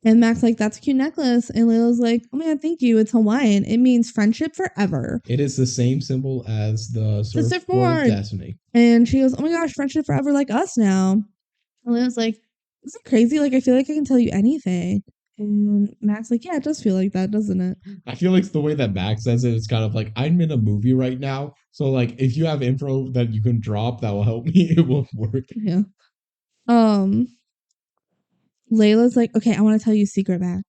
And Mac's like, that's a cute necklace. And Layla's like, oh my God, thank you. It's Hawaiian. It means friendship forever. It is the same symbol as the surfboard of destiny. And she goes, oh my gosh, friendship forever like us now. And Layla's like, is it crazy? Like, I feel like I can tell you anything. And Mac's like, yeah, it does feel like that, doesn't it? I feel like the way that Mac says it, it's kind of like, I'm in a movie right now. So, like, if you have info that you can drop that will help me, it will work. Yeah. Layla's like, okay, I want to tell you a secret, Mac.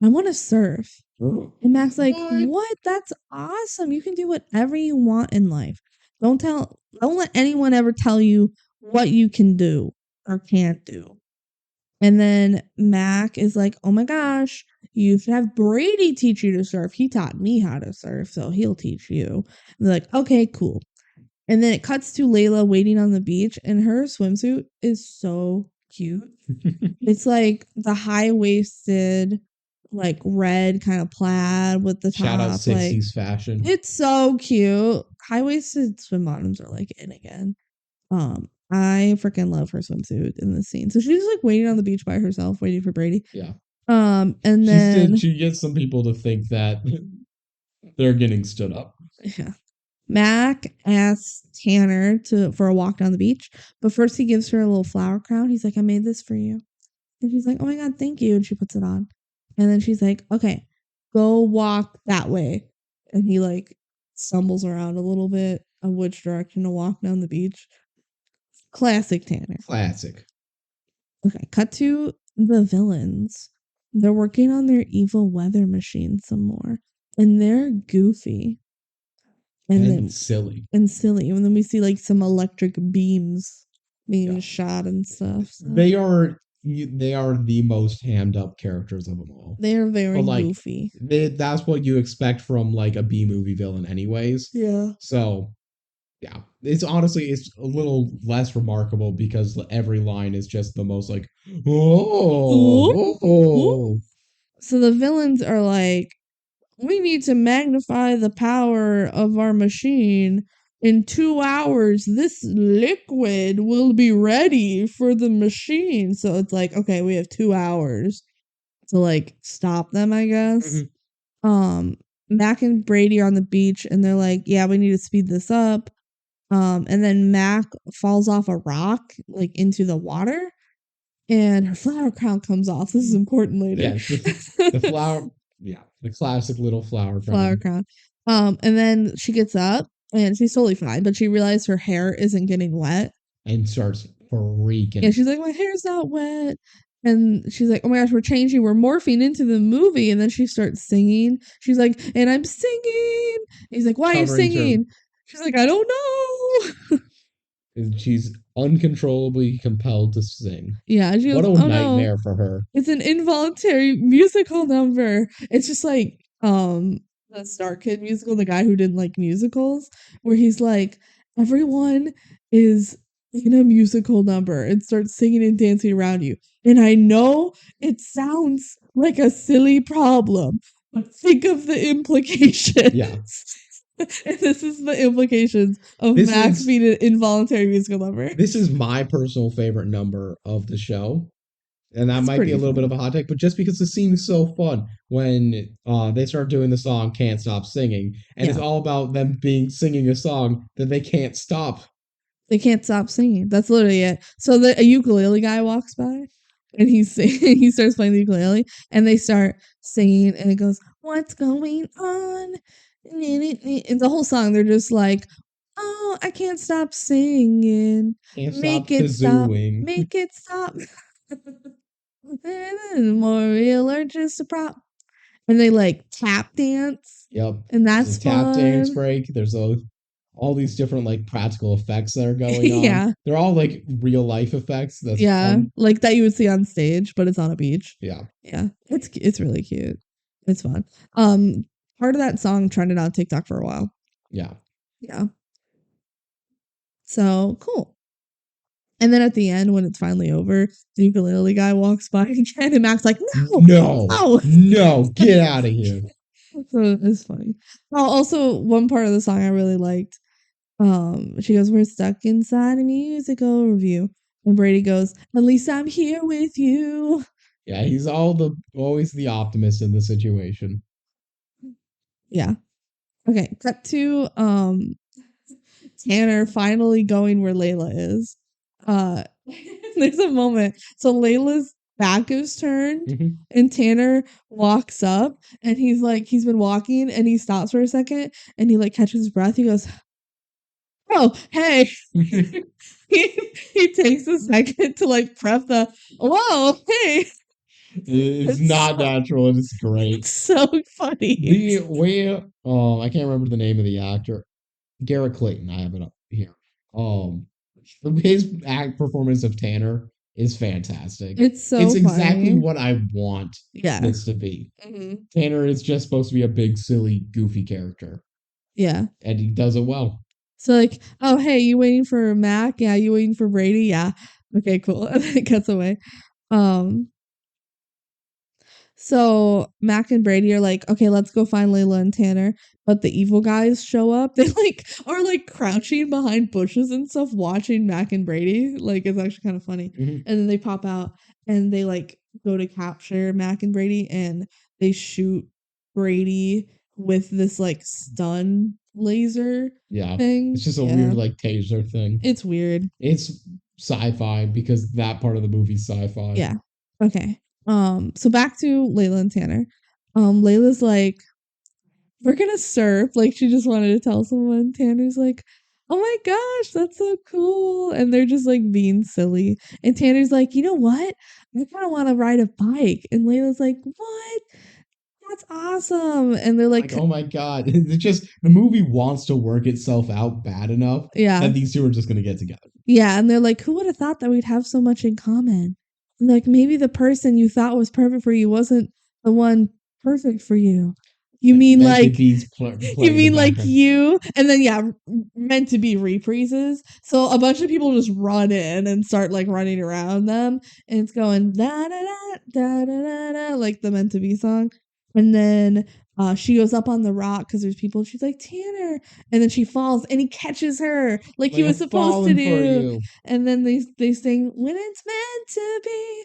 I want to surf. And Mac's like, what? That's awesome. You can do whatever you want in life. Don't let anyone ever tell you what you can do or can't do. And then Mac is like, oh my gosh, you should have Brady teach you to surf. He taught me how to surf, so he'll teach you. And they're like, okay, cool. And then it cuts to Layla waiting on the beach, and her swimsuit is so cute. It's like the high-waisted, like red kind of plaid with the top. Shout out 60s like, fashion. It's so cute. High-waisted swim bottoms are like in again. I freaking love her swimsuit in this scene. So she's like waiting on the beach by herself, waiting for Brady. Yeah. And then she gets some people to think that they're getting stood up. Yeah. Mac asks Tanner for a walk down the beach, but first he gives her a little flower crown. He's like, I made this for you. And she's like, oh my God, thank you. And she puts it on. And then she's like, okay, go walk that way. And he like stumbles around a little bit of which direction to walk down the beach. Classic Tanner. Classic. Okay, cut to the villains. They're working on their evil weather machine some more. And they're goofy. And then silly. And silly. And then we see like some electric beams being shot and stuff. So. They are the most hammed up characters of them all. They are very goofy. That's what you expect from like a B movie villain anyways. Yeah. So yeah, it's a little less remarkable because every line is just the most like, oh. So the villains are like, we need to magnify the power of our machine. In 2 hours, this liquid will be ready for the machine. So it's like, okay, we have 2 hours to like stop them, I guess. Mm-hmm. Mac and Brady are on the beach and they're like, yeah, we need to speed this up. And then Mac falls off a rock like into the water and her flower crown comes off. This is important later. Yes, the flower, the classic little flower crown. Flower crown. And then she gets up and she's totally fine, but she realized her hair isn't getting wet. And starts freaking. Yeah, she's like, my hair's not wet. And she's like, oh my gosh, we're changing. We're morphing into the movie. And then she starts singing. She's like, and I'm singing. He's like, why are you singing? She's like, I don't know. And she's uncontrollably compelled to sing. Yeah. She goes, what a nightmare for her. It's an involuntary musical number. It's just like the Star Kid musical, the guy who didn't like musicals, where he's like, everyone is in a musical number and starts singing and dancing around you. And I know it sounds like a silly problem, but think of the implications. Yeah. And this is the implications of Max being an involuntary musical number. This is my personal favorite number of the show. And that might be a little bit of a hot take, but just because the scene is so fun when they start doing the song Can't Stop Singing. And it's all about them singing a song that they can't stop. They can't stop singing. That's literally it. So a ukulele guy walks by and he starts playing the ukulele and they start singing and it goes, what's going on? And the whole song, they're just like, oh, I can't stop singing. Make it stop. Make it stop. More real or just a prop. And they like tap dance. Yep. And that's fun. Tap dance break. There's all these different like practical effects that are going on. Yeah. They're all like real life effects. That's fun. Like that you would see on stage, but it's on a beach. Yeah. Yeah. It's really cute. It's fun. Part of that song trended on TikTok for a while. Yeah. Yeah. So cool. And then at the end, when it's finally over, the ukulele guy walks by again and Mac's like, no, get out of here. So it's funny. Oh, also, one part of the song I really liked. She goes, we're stuck inside a musical review. And Brady goes, at least I'm here with you. Yeah, he's always the optimist in the situation. Yeah. Okay, cut to Tanner finally going where Layla is. There's a moment. So Layla's back is turned and Tanner walks up and he's been walking and he stops for a second and he like catches his breath. He goes, oh, hey. he takes a second to like prep the, whoa, hey. It's not natural and it's great. It's so funny. I can't remember the name of the actor. Garrett Clayton, I have it up here. His performance of Tanner is fantastic. It's exactly what I want this to be. Mm-hmm. Tanner is just supposed to be a big, silly, goofy character. Yeah. And he does it well. So like, oh, hey, you waiting for Mac? Yeah. You waiting for Brady? Yeah. Okay, cool. And then it cuts away. So Mac and Brady are like, okay, let's go find Layla and Tanner. But the evil guys show up. They like are like crouching behind bushes and stuff, watching Mac and Brady. Like it's actually kind of funny. Mm-hmm. And then they pop out and they like go to capture Mac and Brady and they shoot Brady with this like stun laser Yeah. thing. It's just a weird like taser thing. It's weird. It's sci-fi because that part of the movie's sci-fi. Yeah. Okay. So back to Layla and Tanner. Layla's like, we're gonna surf. Like she just wanted to tell someone. Tanner's like, oh my gosh, that's so cool. And they're just like being silly. And Tanner's like, you know what? I kind of want to ride a bike. And Layla's like, what? That's awesome. And they're Like, like, oh my god. It's just the movie wants to work itself out bad enough yeah. that these two are just gonna get together. Yeah. And they're like, who would have thought that we'd have so much in common? And like maybe the person you thought was perfect for you wasn't the one perfect for you. You Like, mean meant to like be's you playing the mean like background. you? And then yeah, meant to be reprises. So a bunch of people just run in and start like running around them, and it's going da da da da da da da like the meant to be song. And then she goes up on the rock because there's people. She's like Tanner, and then she falls, and he catches her like he Like, was I'm supposed to falling for do. you. And then they sing when it's meant to be.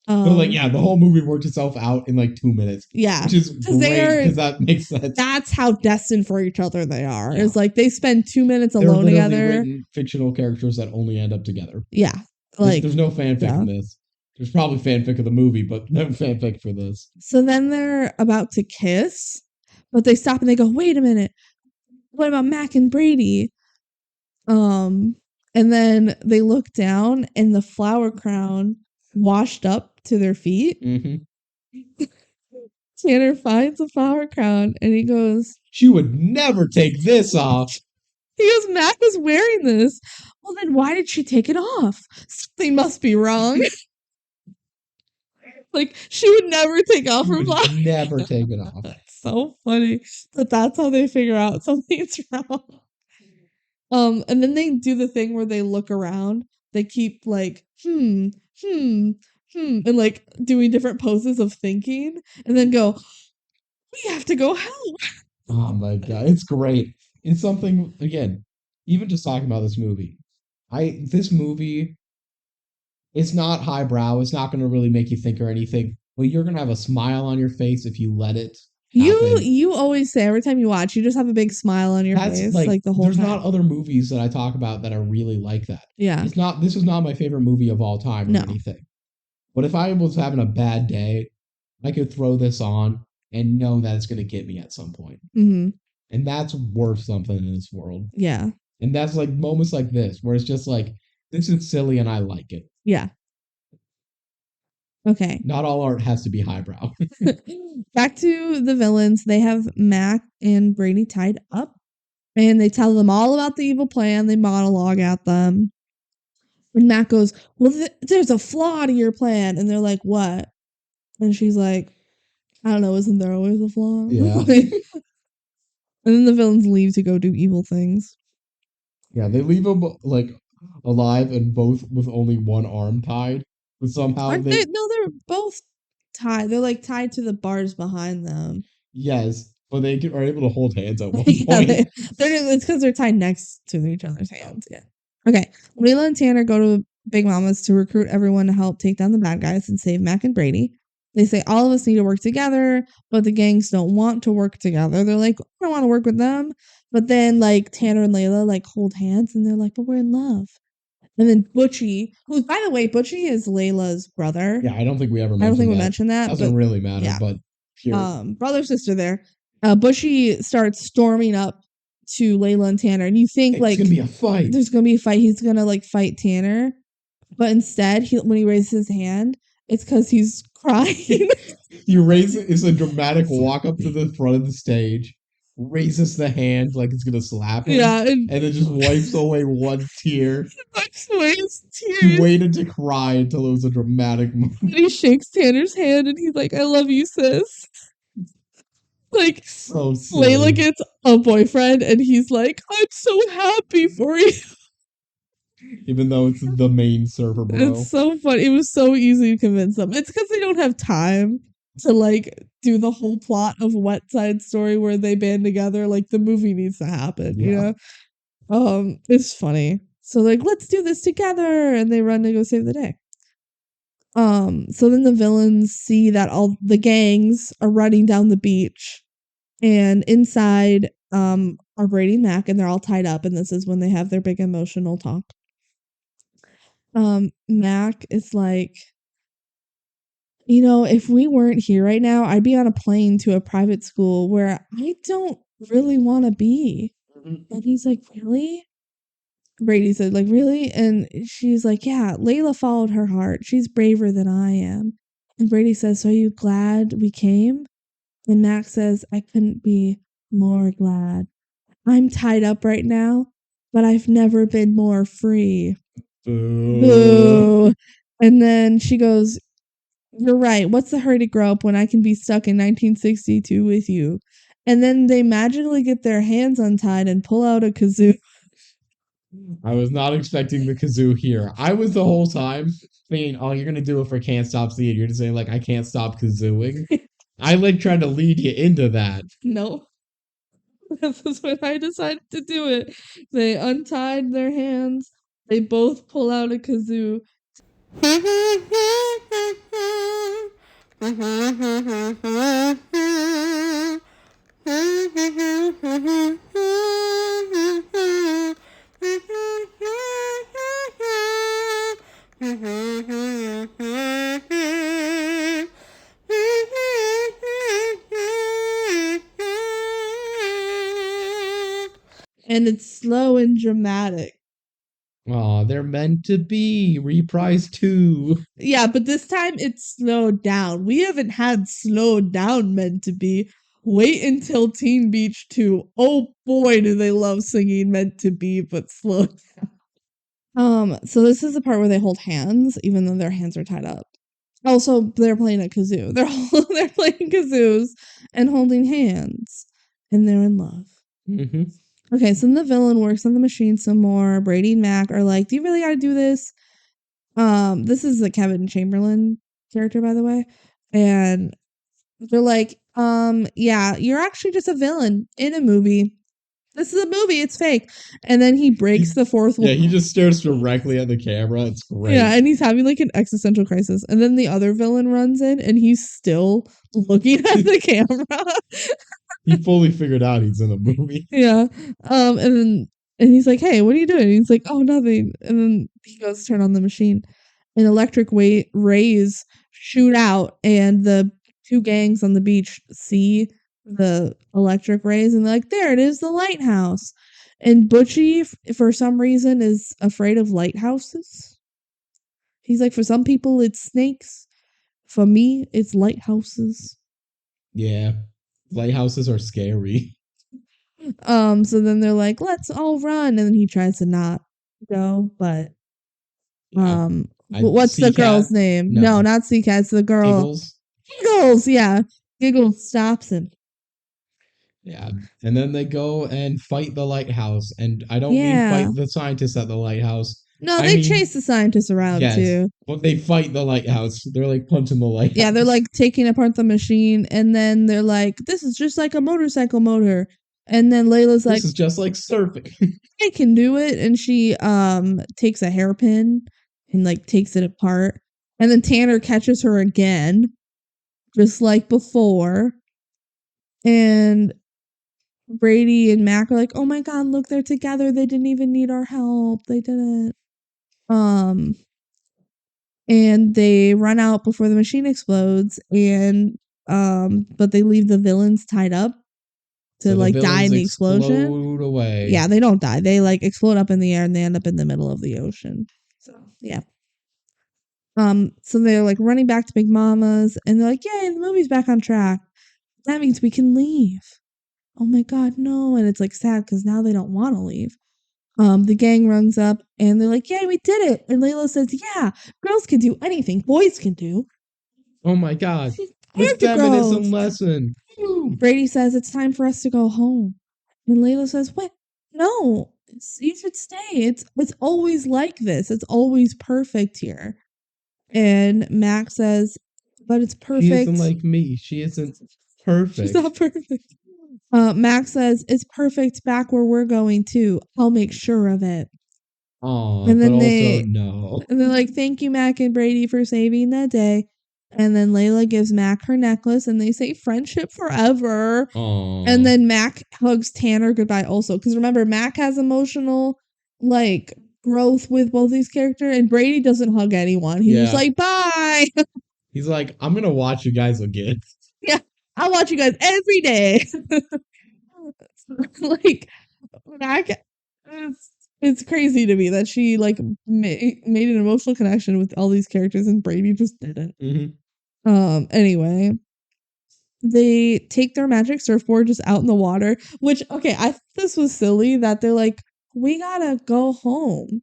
So like, yeah, the whole movie worked itself out in like 2 minutes. Yeah, Which is great because that makes sense. That's how destined for each other they are. Yeah. It's like they spend 2 minutes They're alone literally together. written fictional characters that only end up together. Yeah, like there's no fanfic yeah. in this. There's probably fanfic of the movie, but no fanfic for this. So then they're about to kiss, but they stop and they go, "Wait a minute, what about Mac and Brady?" And then they look down, and the flower crown washed up to their feet. Mm-hmm. Tanner finds a flower crown, and he goes, "She would never take this off." He goes, "Mac was wearing this. Well, then why did she take it off? Something must be wrong." Like she would never take off her flower. Never take it off. That's so funny. But that's how they figure out something's wrong. And then they do the thing where they look around. They keep like, and like doing different poses of thinking, and then go, we have to go help. Oh my god, it's great. It's something again, even just talking about this movie. This movie, it's not highbrow, it's not gonna really make you think or anything, but you're gonna have a smile on your face if you let it happen. You always say every time you watch, you just have a big smile on your face, like the whole there's time. not other movies that I talk about that are really like that. Yeah. This is not my favorite movie of all time or anything. But if I was having a bad day, I could throw this on and know that it's gonna get me at some point. Mm-hmm. And that's worth something in this world. Yeah. And that's like moments like this where it's just like, this is silly and I like it. Yeah. Okay. Not all art has to be highbrow. Back to the villains. They have Mac and Brady tied up, and they tell them all about the evil plan. They monologue at them. And Mac goes, well, there's a flaw to your plan. And they're like, what? And she's like, I don't know. Isn't there always a flaw? Yeah. And then the villains leave to go do evil things. Yeah, they leave them like alive and both with only one arm tied. But somehow no, they're both tied. They're like tied to the bars behind them. Yes, but they are able to hold hands at one Yeah, point. it's because they're tied next to each other's hands. Yeah. Okay. Layla and Tanner go to Big Mama's to recruit everyone to help take down the bad guys and save Mac and Brady. They say all of us need to work together, but the gangs don't want to work together. They're like, I don't want to work with them. But then like Tanner and Layla like hold hands and they're like, but we're in love. And then Butchie, who by the way, Butchie is Layla's brother. Yeah, I don't think we ever mentioned I don't think we mentioned that. Doesn't really matter, yeah. but here. Brother, sister there. Butchie starts storming up to Layla and Tanner. And you think like there's gonna be a fight. There's gonna be a fight. He's gonna like fight Tanner. But instead, when he raises his hand, it's because he's crying. He raises, it's a dramatic walk up to the front of the stage, raises the hand like it's gonna slap him. Yeah. And then just wipes away one tear. Wipes away his tears. He waited to cry until it was a dramatic moment. And he shakes Tanner's hand and he's like, I love you, sis. Like, so silly. Layla gets a boyfriend and he's like, I'm so happy for you. Even though it's the main server, bro. It's so fun. It was so easy to convince them. It's because they don't have time to like do the whole plot of Wet Side Story where they band together. Like the movie needs to happen, you know? It's funny. So like, let's do this together, and they run to go save the day. So then the villains see that all the gangs are running down the beach, and inside are Brady and Mac, and they're all tied up, and this is when they have their big emotional talk. Mac is like, if we weren't here right now, I'd be on a plane to a private school where I don't really want to be. And he's like, really? Brady said, like, really? And she's like, yeah, Layla followed her heart. She's braver than I am. And Brady says, so are you glad we came? And Max says, I couldn't be more glad. I'm tied up right now, but I've never been more free. Boo. Boo. And then she goes, you're right. What's the hurry to grow up when I can be stuck in 1962 with you? And then they magically get their hands untied and pull out a kazoo. I was not expecting the kazoo here. I was the whole time thinking, oh, you're going to do it for Can't Stop Seeing. You're just saying, like, I can't stop kazooing. I, like, tried to lead you into that. No. This is when I decided to do it. They untied their hands. They both pull out a kazoo. And it's slow and dramatic. Oh, they're meant to be. Reprise 2. Yeah, but this time it's slowed down. We haven't had slowed down meant to be. Wait until Teen Beach 2. Oh boy, do they love singing meant to be, but slow down. So this is the part where they hold hands, even though their hands are tied up. Also, they're playing a kazoo. They're playing kazoos and holding hands, and they're in love. Mm-hmm. Okay, so then the villain works on the machine some more. Brady and Mac are like, do you really gotta do this? This is the Kevin Chamberlain character, by the way. And they're like, yeah, you're actually just a villain in a movie. This is a movie, it's fake. And then he breaks the fourth wall. Yeah, he just stares directly at the camera. It's great. Yeah, and he's having like an existential crisis. And then the other villain runs in and he's still looking at the camera. He fully figured out he's in a movie. Yeah. And he's like, hey, what are you doing? And he's like, oh, nothing. And then he goes to turn on the machine. And electric rays shoot out, and the two gangs on the beach see the electric rays, and they're like, there it is, the lighthouse. And Butchie, for some reason, is afraid of lighthouses. He's like, for some people, it's snakes. For me, it's lighthouses. Yeah. Lighthouses are scary. So then they're like, let's all run. And then he tries to not go, but what's the girl's name? No, not Seacat, it's the girl. Giggles, yeah. Giggles stops him. Yeah. And then they go and fight the lighthouse. And I don't mean fight the scientists at the lighthouse. No, they chase the scientists around too. But they fight the lighthouse. They're like punching the lighthouse. Yeah, they're like taking apart the machine, and then they're like, this is just like a motorcycle motor. And then Layla's like, this is just like surfing. I can do it. And she takes a hairpin and like takes it apart. And then Tanner catches her again, just like before. And Brady and Mac are like, oh my god, look, they're together. They didn't even need our help. They didn't. And they run out before the machine explodes, and but they leave the villains tied up to like die in the explosion. Away. Yeah, they don't die. They like explode up in the air and they end up in the middle of the ocean. So yeah. So they're like running back to Big Mama's, and they're like, yay, the movie's back on track. That means we can leave. Oh my god, no. And it's like sad because now they don't want to leave. The gang runs up and they're like, yay, we did it. And Layla says, yeah, girls can do anything boys can do. Oh my god. The feminism lesson. Brady says it's time for us to go home. And Layla says, what? No, you should stay. It's always like this. It's always perfect here. And Max says, but it's perfect. She isn't like me. She isn't perfect. She's not perfect. Max says, it's perfect back where we're going too. I'll make sure of it. Aw, and then no. And they're like, thank you, Mac and Brady, for saving the day. And then Layla gives Mac her necklace and they say friendship forever. Aww. And then Mac hugs Tanner goodbye also. Because remember, Mac has emotional like growth with both these characters, and Brady doesn't hug anyone. He's just like, bye. He's like, I'm gonna watch you guys again. Yeah, I'll watch you guys every day. Like Mac, it's crazy to me that she like made an emotional connection with all these characters and Brady just didn't. Anyway, they take their magic surfboard just out in the water, which okay, I thought this was silly that they're like, we gotta go home.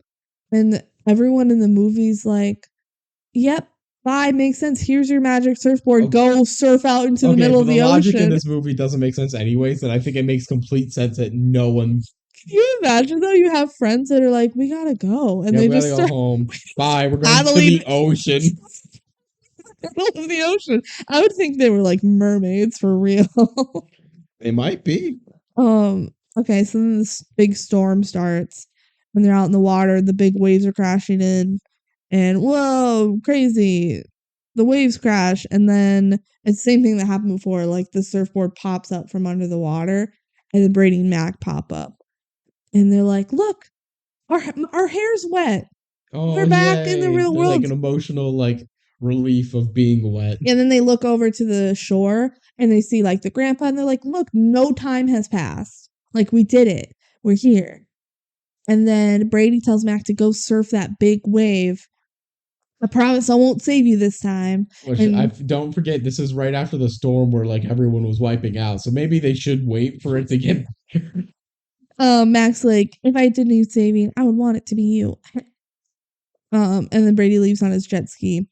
And everyone in the movie's like, yep, bye, makes sense. Here's your magic surfboard. Go surf out into the middle of the logic ocean. in this movie doesn't make sense anyways, and I think it makes complete sense that no one. Can you imagine though? You have friends that are like, we gotta go, and they just go home. Bye. We're going to the ocean. Middle of the ocean. I would think they were like mermaids for real. They might be. Okay, so then this big storm starts and they're out in the water, the big waves are crashing in, and whoa, crazy. The waves crash, and then it's the same thing that happened before, like the surfboard pops up from under the water, and then Brady and Mac pop up. And they're like, look, our hair's wet. We're back in the real world. Like an emotional like relief of being wet. And then they look over to the shore and they see like the grandpa and they're like, look, no time has passed. Like we did it. We're here. And then Brady tells Mac to go surf that big wave. I promise I won't save you this time. Which don't forget, this is right after the storm where like everyone was wiping out. So maybe they should wait for it to get better. Mac's like, if I did need saving, I would want it to be you. And then Brady leaves on his jet ski.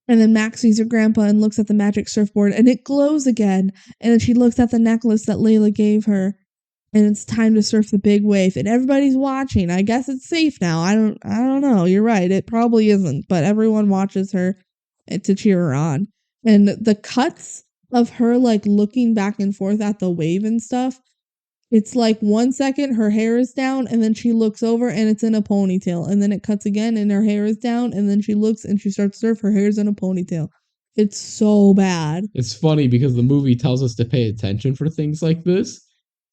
And then Max sees her grandpa and looks at the magic surfboard and it glows again. And then she looks at the necklace that Layla gave her. And it's time to surf the big wave. And everybody's watching. I guess it's safe now. I don't know. You're right. It probably isn't. But everyone watches her to cheer her on. And the cuts of her like looking back and forth at the wave and stuff. It's like 1 second her hair is down and then she looks over and it's in a ponytail. And then it cuts again and her hair is down and then she looks and she starts to surf. Her hair's in a ponytail. It's so bad. It's funny because the movie tells us to pay attention for things like this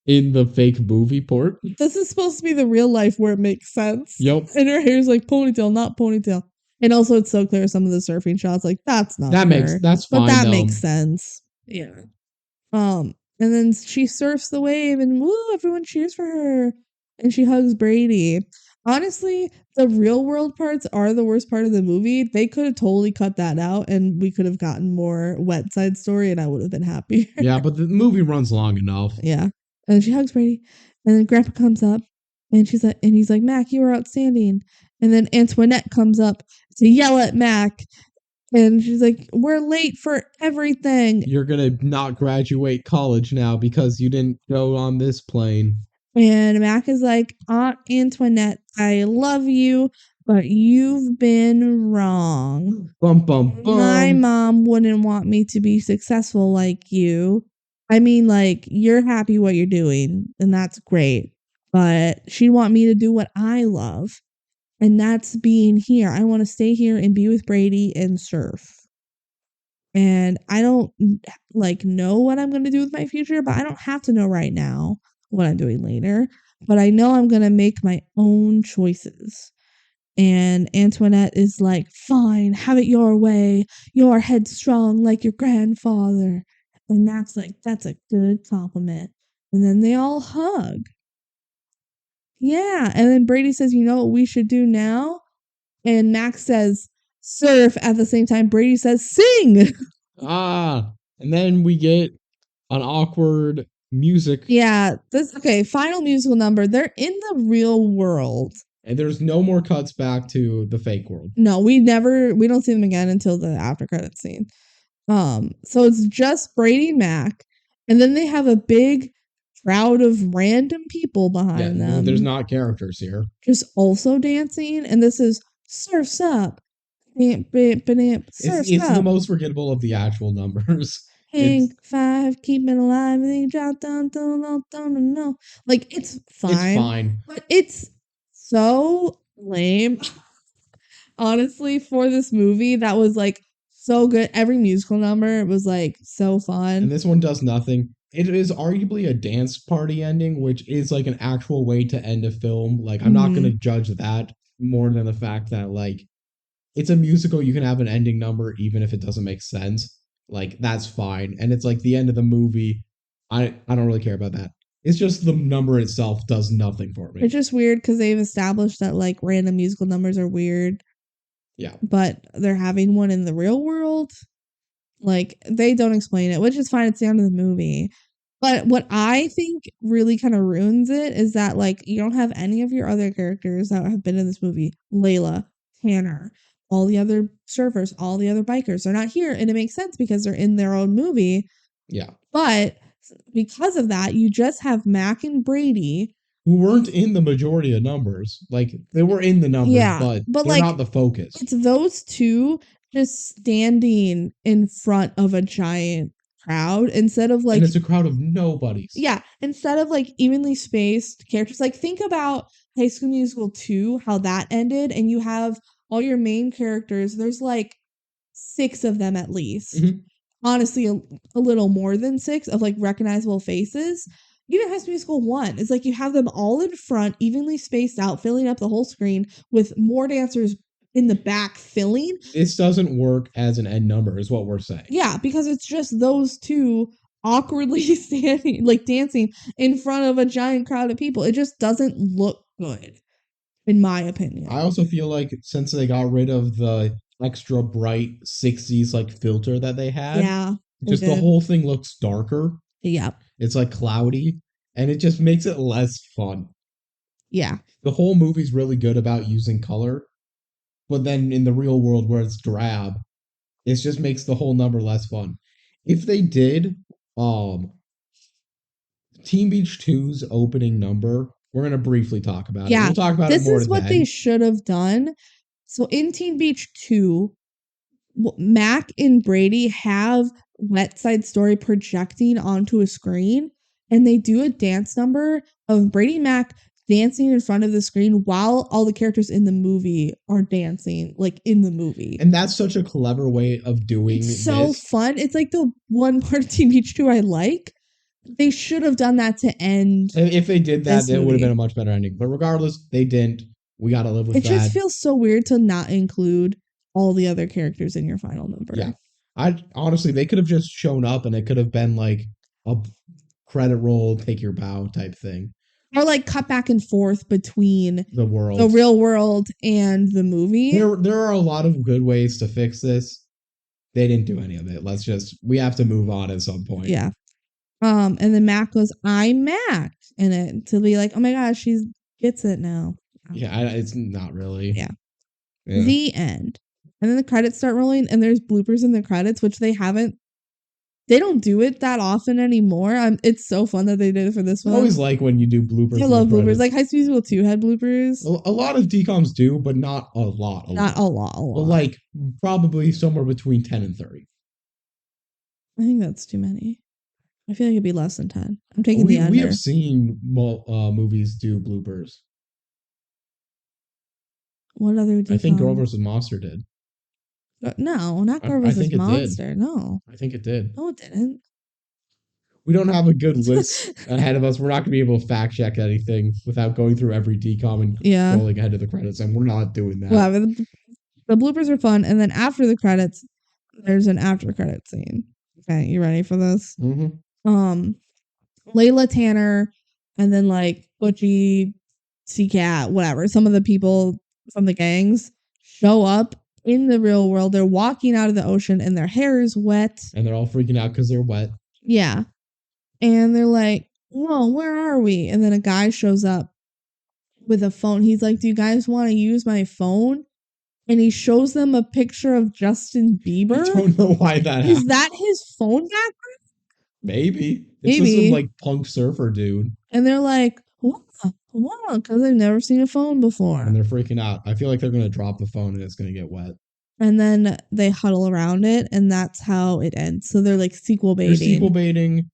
in the fake movie port. This is supposed to be the real life where it makes sense. Yep. And her hair's like ponytail, not ponytail. And also it's so clear some of the surfing shots, like that's not that's fine. But that makes sense. Yeah. And then she surfs the wave and woo, everyone cheers for her. And she hugs Brady. Honestly, the real world parts are the worst part of the movie. They could have totally cut that out and we could have gotten more Wet Side Story and I would have been happy. Yeah, but the movie runs long enough. Yeah. And she hugs Brady. And then Grandpa comes up and she's like, and he's like, Mac, you were outstanding. And then Antoinette comes up to yell at Mac. And she's like, we're late for everything. You're going to not graduate college now because you didn't go on this plane. And Mac is like, Aunt Antoinette, I love you, but you've been wrong. Bum, bum, bum. My mom wouldn't want me to be successful like you. I mean, like, you're happy what you're doing, and that's great. But she'd want me to do what I love. And that's being here. I want to stay here and be with Brady and surf. And I don't like know what I'm going to do with my future, but I don't have to know right now what I'm doing later. But I know I'm going to make my own choices. And Antoinette is like, fine, have it your way. You're headstrong like your grandfather. And Mac's like, that's a good compliment. And then they all hug. Yeah, and then Brady says, you know what we should do now? And Max says, surf at the same time. Brady says, sing! And then we get an awkward music. Yeah, final musical number. They're in the real world. And there's no more cuts back to the fake world. No, we don't see them again until the after credits scene. So it's just Brady and Mac. And then they have a big crowd of random people behind them. There's not characters here. Just also dancing. And this is Surf's Up. Surf's It's the most forgettable of the actual numbers. Hang 5, keep it alive, and then drop down, no. Like, it's fine. It's fine. But it's so lame. Honestly, for this movie that was like so good. Every musical number was like so fun. And this one does nothing. It is arguably a dance party ending, which is like an actual way to end a film. Like, I'm not going to judge that more than the fact that, like, it's a musical. You can have an ending number even if it doesn't make sense. Like, that's fine. And it's like the end of the movie. I don't really care about that. It's just the number itself does nothing for me. It's just weird because they've established that like random musical numbers are weird. Yeah. But they're having one in the real world. Like, they don't explain it, which is fine. It's the end of the movie. But what I think really kind of ruins it is that, like, you don't have any of your other characters that have been in this movie. Layla, Tanner, all the other surfers, all the other bikers. They're not here. And it makes sense because they're in their own movie. Yeah. But because of that, you just have Mac and Brady, who weren't in the majority of numbers. Like, they were in the numbers, but they're like, not the focus. It's those two just standing in front of a giant crowd instead of like. And it's a crowd of nobodies. Yeah. Instead of like evenly spaced characters. Like, think about High School Musical 2, how that ended, and you have all your main characters. There's like 6 of them at least. Mm-hmm. Honestly, a little more than 6 of like recognizable faces. Even High School Musical 1, it's like you have them all in front, evenly spaced out, filling up the whole screen with more dancers in the back filling. This doesn't work as an end number, is what we're saying. Yeah, because it's just those two awkwardly standing, like dancing in front of a giant crowd of people. It just doesn't look good, in my opinion. I also feel like since they got rid of the extra bright 60s like filter that they had, just the whole thing looks darker. Yeah. It's like cloudy, and it just makes it less fun. Yeah. The whole movie's really good about using color, but then in the real world where it's drab, it just makes the whole number less fun. If they did Teen Beach 2's opening number, we're going to briefly talk about it. We'll talk about it more. This is what they should have done. So in Teen Beach 2, Mac and Brady have Wet Side Story projecting onto a screen, and they do a dance number of Brady and Mac dancing in front of the screen while all the characters in the movie are dancing, like in the movie. And that's such a clever way of doing it's so fun. It's like the one part of Teen Beach 2 I like. They should have done that to end. If they did that, it would have been a much better ending. But regardless, they didn't. We got to live with that. It just feels so weird to not include all the other characters in your final number. Yeah. Honestly, they could have just shown up and it could have been like a credit roll, take your bow type thing. Or like cut back and forth between the real world and the movie. There are a lot of good ways to fix this. They didn't do any of it. We have to move on at some point. Yeah. And then Mac goes, I'm Mac in it to be like, oh my gosh, she gets it now. Yeah, it's not really. Yeah. The end. And then the credits start rolling and there's bloopers in the credits, which they don't do it that often anymore. It's so fun that they did it for this one. I always like when you do bloopers. I love bloopers. Like High School Musical 2 had bloopers. A lot of DCOMs do, but not a lot. Not a lot. But like probably somewhere between 10 and 30. I think that's too many. I feel like it'd be less than 10. I'm taking the under. We have seen movies do bloopers. What other DCOM? I think Girl vs. Monster did. No, not Girl vs. Monster. No. I think it did. No, it didn't. We don't have a good list ahead of us. We're not going to be able to fact check anything without going through every DCOM and scrolling ahead of the credits, and we're not doing that. Well, the bloopers are fun, and then after the credits, there's an after credit scene. Okay, you ready for this? Mm-hmm. Layla, Tanner, and then like Butchie, C-Cat, whatever. Some of the people from the gangs show up in the real world. They're walking out of the ocean and their hair is wet. And they're all freaking out because they're wet. Yeah. And they're like, whoa, where are we? And then a guy shows up with a phone. He's like, do you guys want to use my phone? And he shows them a picture of Justin Bieber. I don't know why that happened. Is that his phone background? Maybe. It's just some like punk surfer dude. And they're like, what? Because they've never seen a phone before. And they're freaking out. I feel like they're going to drop the phone and it's going to get wet. And then they huddle around it, and that's how it ends. So they're like sequel baiting. They're sequel baiting.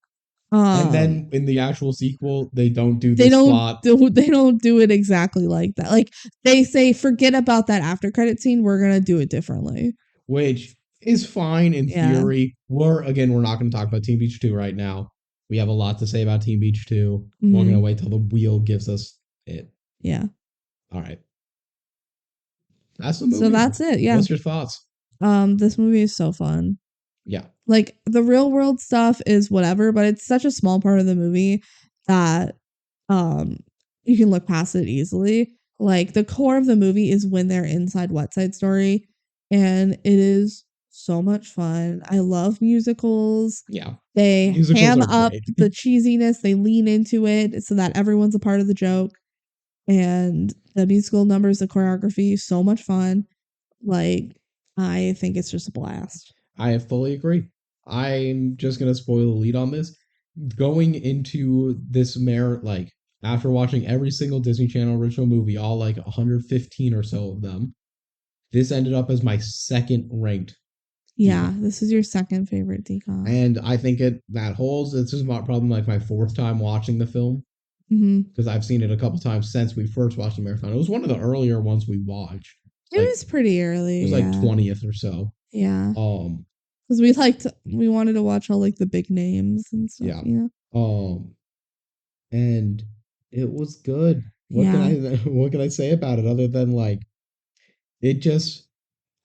And then in the actual sequel, they don't do this plot. They don't do it exactly like that. Like they say, forget about that after credit scene. We're going to do it differently. Which is fine in Yeah. theory. We're not going to talk about Teen Beach 2 right now. We have a lot to say about Teen Beach 2. We're going to wait till the wheel gives us it. Yeah. All right. That's the movie. So that's it. Yeah. What's your thoughts? This movie is so fun. Yeah. Like the real world stuff is whatever, but it's such a small part of the movie that you can look past it easily. Like the core of the movie is when they're inside Wet Side Story, and it is so much fun. I love musicals. Yeah. They Musicals ham are up great. the cheesiness, they lean into it so that everyone's a part of the joke. And the musical numbers, the choreography, so much fun. Like, I think it's just a blast. I fully agree. I'm just gonna spoil the lead on this. Going into this like after watching every single Disney Channel original movie, all like 115 or so of them, this ended up as my second ranked. Yeah, this is your second favorite DCOM. And I think that holds. This is probably like my fourth time watching the film. Because I've seen it a couple times since we first watched the marathon. It was one of the earlier ones we watched. It was pretty early. It was like 20th or so. Yeah. Because we wanted to watch all like the big names and stuff. Yeah. You know? And it was good. What can I say about it other than like it just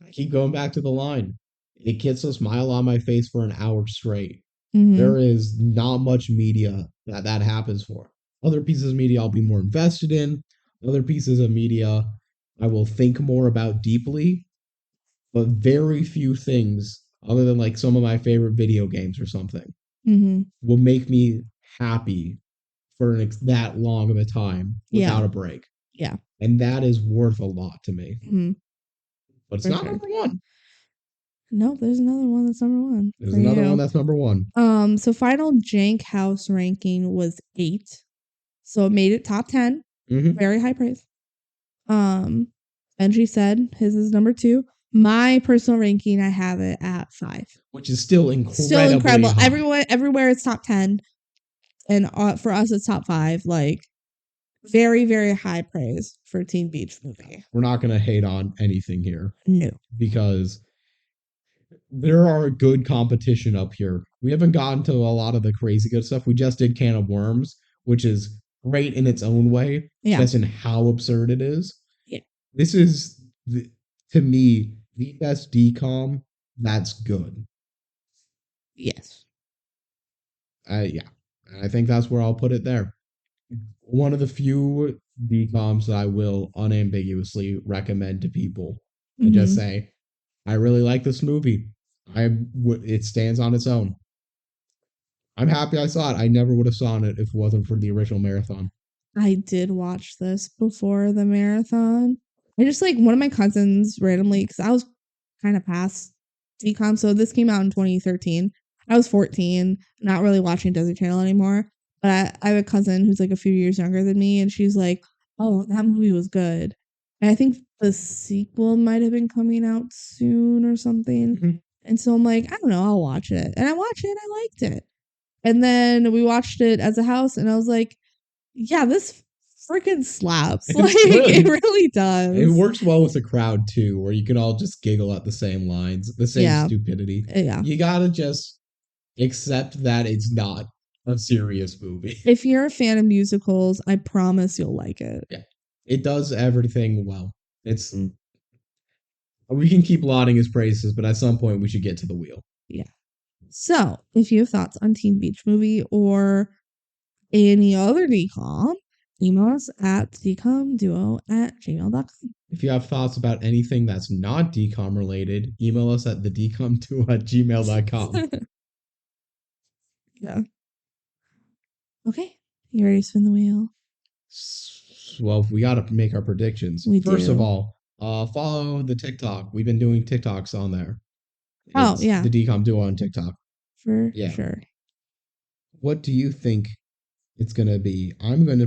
I keep going back to the line. It gets a smile on my face for an hour straight. There is not much media that happens for. Other pieces of media I'll be more invested in. Other pieces of media I will think more about deeply. But very few things, other than like some of my favorite video games or something, will make me happy for that long of a time without a break. Yeah. And that is worth a lot to me. But it's not number one. Nope, there's another one that's number one. There's another one that's number one. So final Jank House ranking was 8. So it made it top 10. Very high praise. Benji said his is number 2. My personal ranking, I have it at 5. Which is still incredible. High. Everywhere it's top 10. And for us, it's top 5. Like, very, very high praise for Teen Beach movie. We're not going to hate on anything here. No. Because there are good competition up here. We haven't gotten to a lot of the crazy good stuff. We just did Can of Worms, which is great in its own way. Yeah. Just in how absurd it is. Yeah. This is, to me, the best DCOM that's good. Yes. Yeah. I think that's where I'll put it there. One of the few DCOMs that I will unambiguously recommend to people and just say, I really like this movie. It stands on its own. I'm happy I saw it. I never would have saw it if it wasn't for the original marathon. I did watch this before the marathon. I just like one of my cousins randomly, because I was kind of past DCOM. So this came out in 2013. I was 14, not really watching Disney Channel anymore. But I have a cousin who's like a few years younger than me, and she's like, "Oh, that movie was good." And I think the sequel might have been coming out soon or something. And so I'm like, I don't know, I'll watch it. And I watched it, I liked it. And then we watched it as a house, and I was like, yeah, this freaking slaps. Like, it really does. It works well with the crowd, too, where you can all just giggle at the same lines, the same stupidity. Yeah. You gotta just accept that it's not a serious movie. If you're a fan of musicals, I promise you'll like it. Yeah. It does everything well. It's we can keep lauding his praises, but at some point we should get to the wheel. Yeah. So, if you have thoughts on Teen Beach Movie or any other DCOM, email us at dcomduo@gmail.com. If you have thoughts about anything that's not DCOM related, email us at thedcomduo@gmail.com. Yeah. Okay. You ready to spin the wheel? Well, we got to make our predictions. First of all, follow the TikTok. We've been doing TikToks on there. It's the DCOM Duo on TikTok. For sure. What do you think it's going to be? I'm really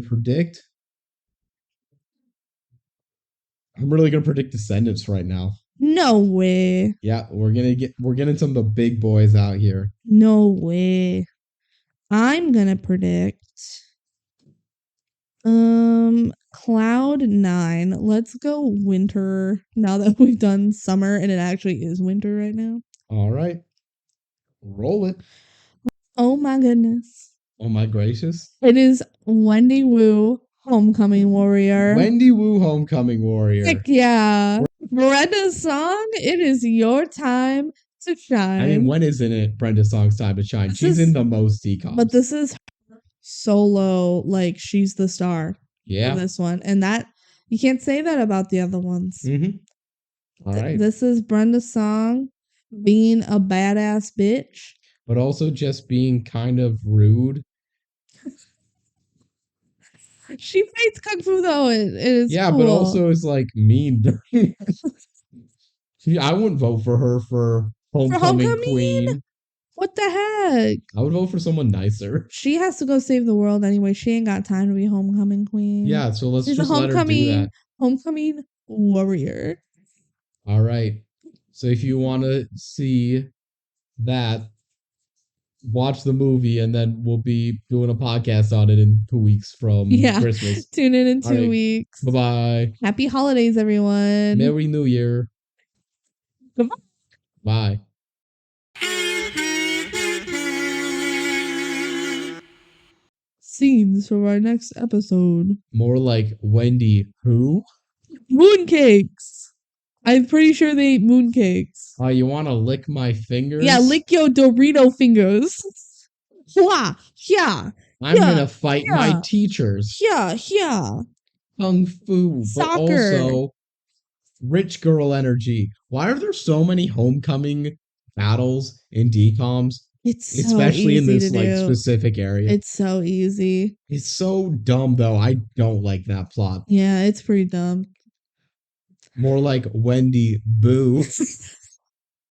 going to predict Descendants right now. No way. Yeah, we're getting some of the big boys out here. No way. I'm going to predict Cloud 9. Let's go winter now that we've done summer and it actually is winter right now. All right. Roll it. Oh my goodness. Oh my gracious. It is Wendy Wu, Homecoming Warrior. Wendy Wu, Homecoming Warrior. Heck yeah. Brenda's song, it is your time to shine. I mean, when isn't it Brenda's song's time to shine? She's in the most DCOMs. But this is solo, like she's the star. Yeah. In this one. And that, you can't say that about the other ones. All right. This is Brenda's song, being a badass bitch. But also just being kind of rude. She fights kung fu though. It is cool. But also is like mean. I wouldn't vote for her for homecoming queen. What the heck? I would vote for someone nicer. She has to go save the world anyway. She ain't got time to be homecoming queen. Yeah, so let's just let her do that. Homecoming warrior. All right. So if you want to see that, watch the movie, and then we'll be doing a podcast on it in 2 weeks from Christmas. Tune in 2 weeks. Bye-bye. Happy holidays, everyone. Merry New Year. Goodbye. Bye. Scenes from our next episode. More like Wendy who? Mooncakes. I'm pretty sure they ate mooncakes. You want to lick my fingers? Yeah, lick your Dorito fingers. Yeah. I'm gonna fight my teachers. Yeah. Kung fu, Soccer. But also rich girl energy. Why are there so many homecoming battles in DCOMs? It's so especially easy in this to do. specific area. It's so easy. It's so dumb though. I don't like that plot. Yeah, it's pretty dumb. More like Wendy Boo.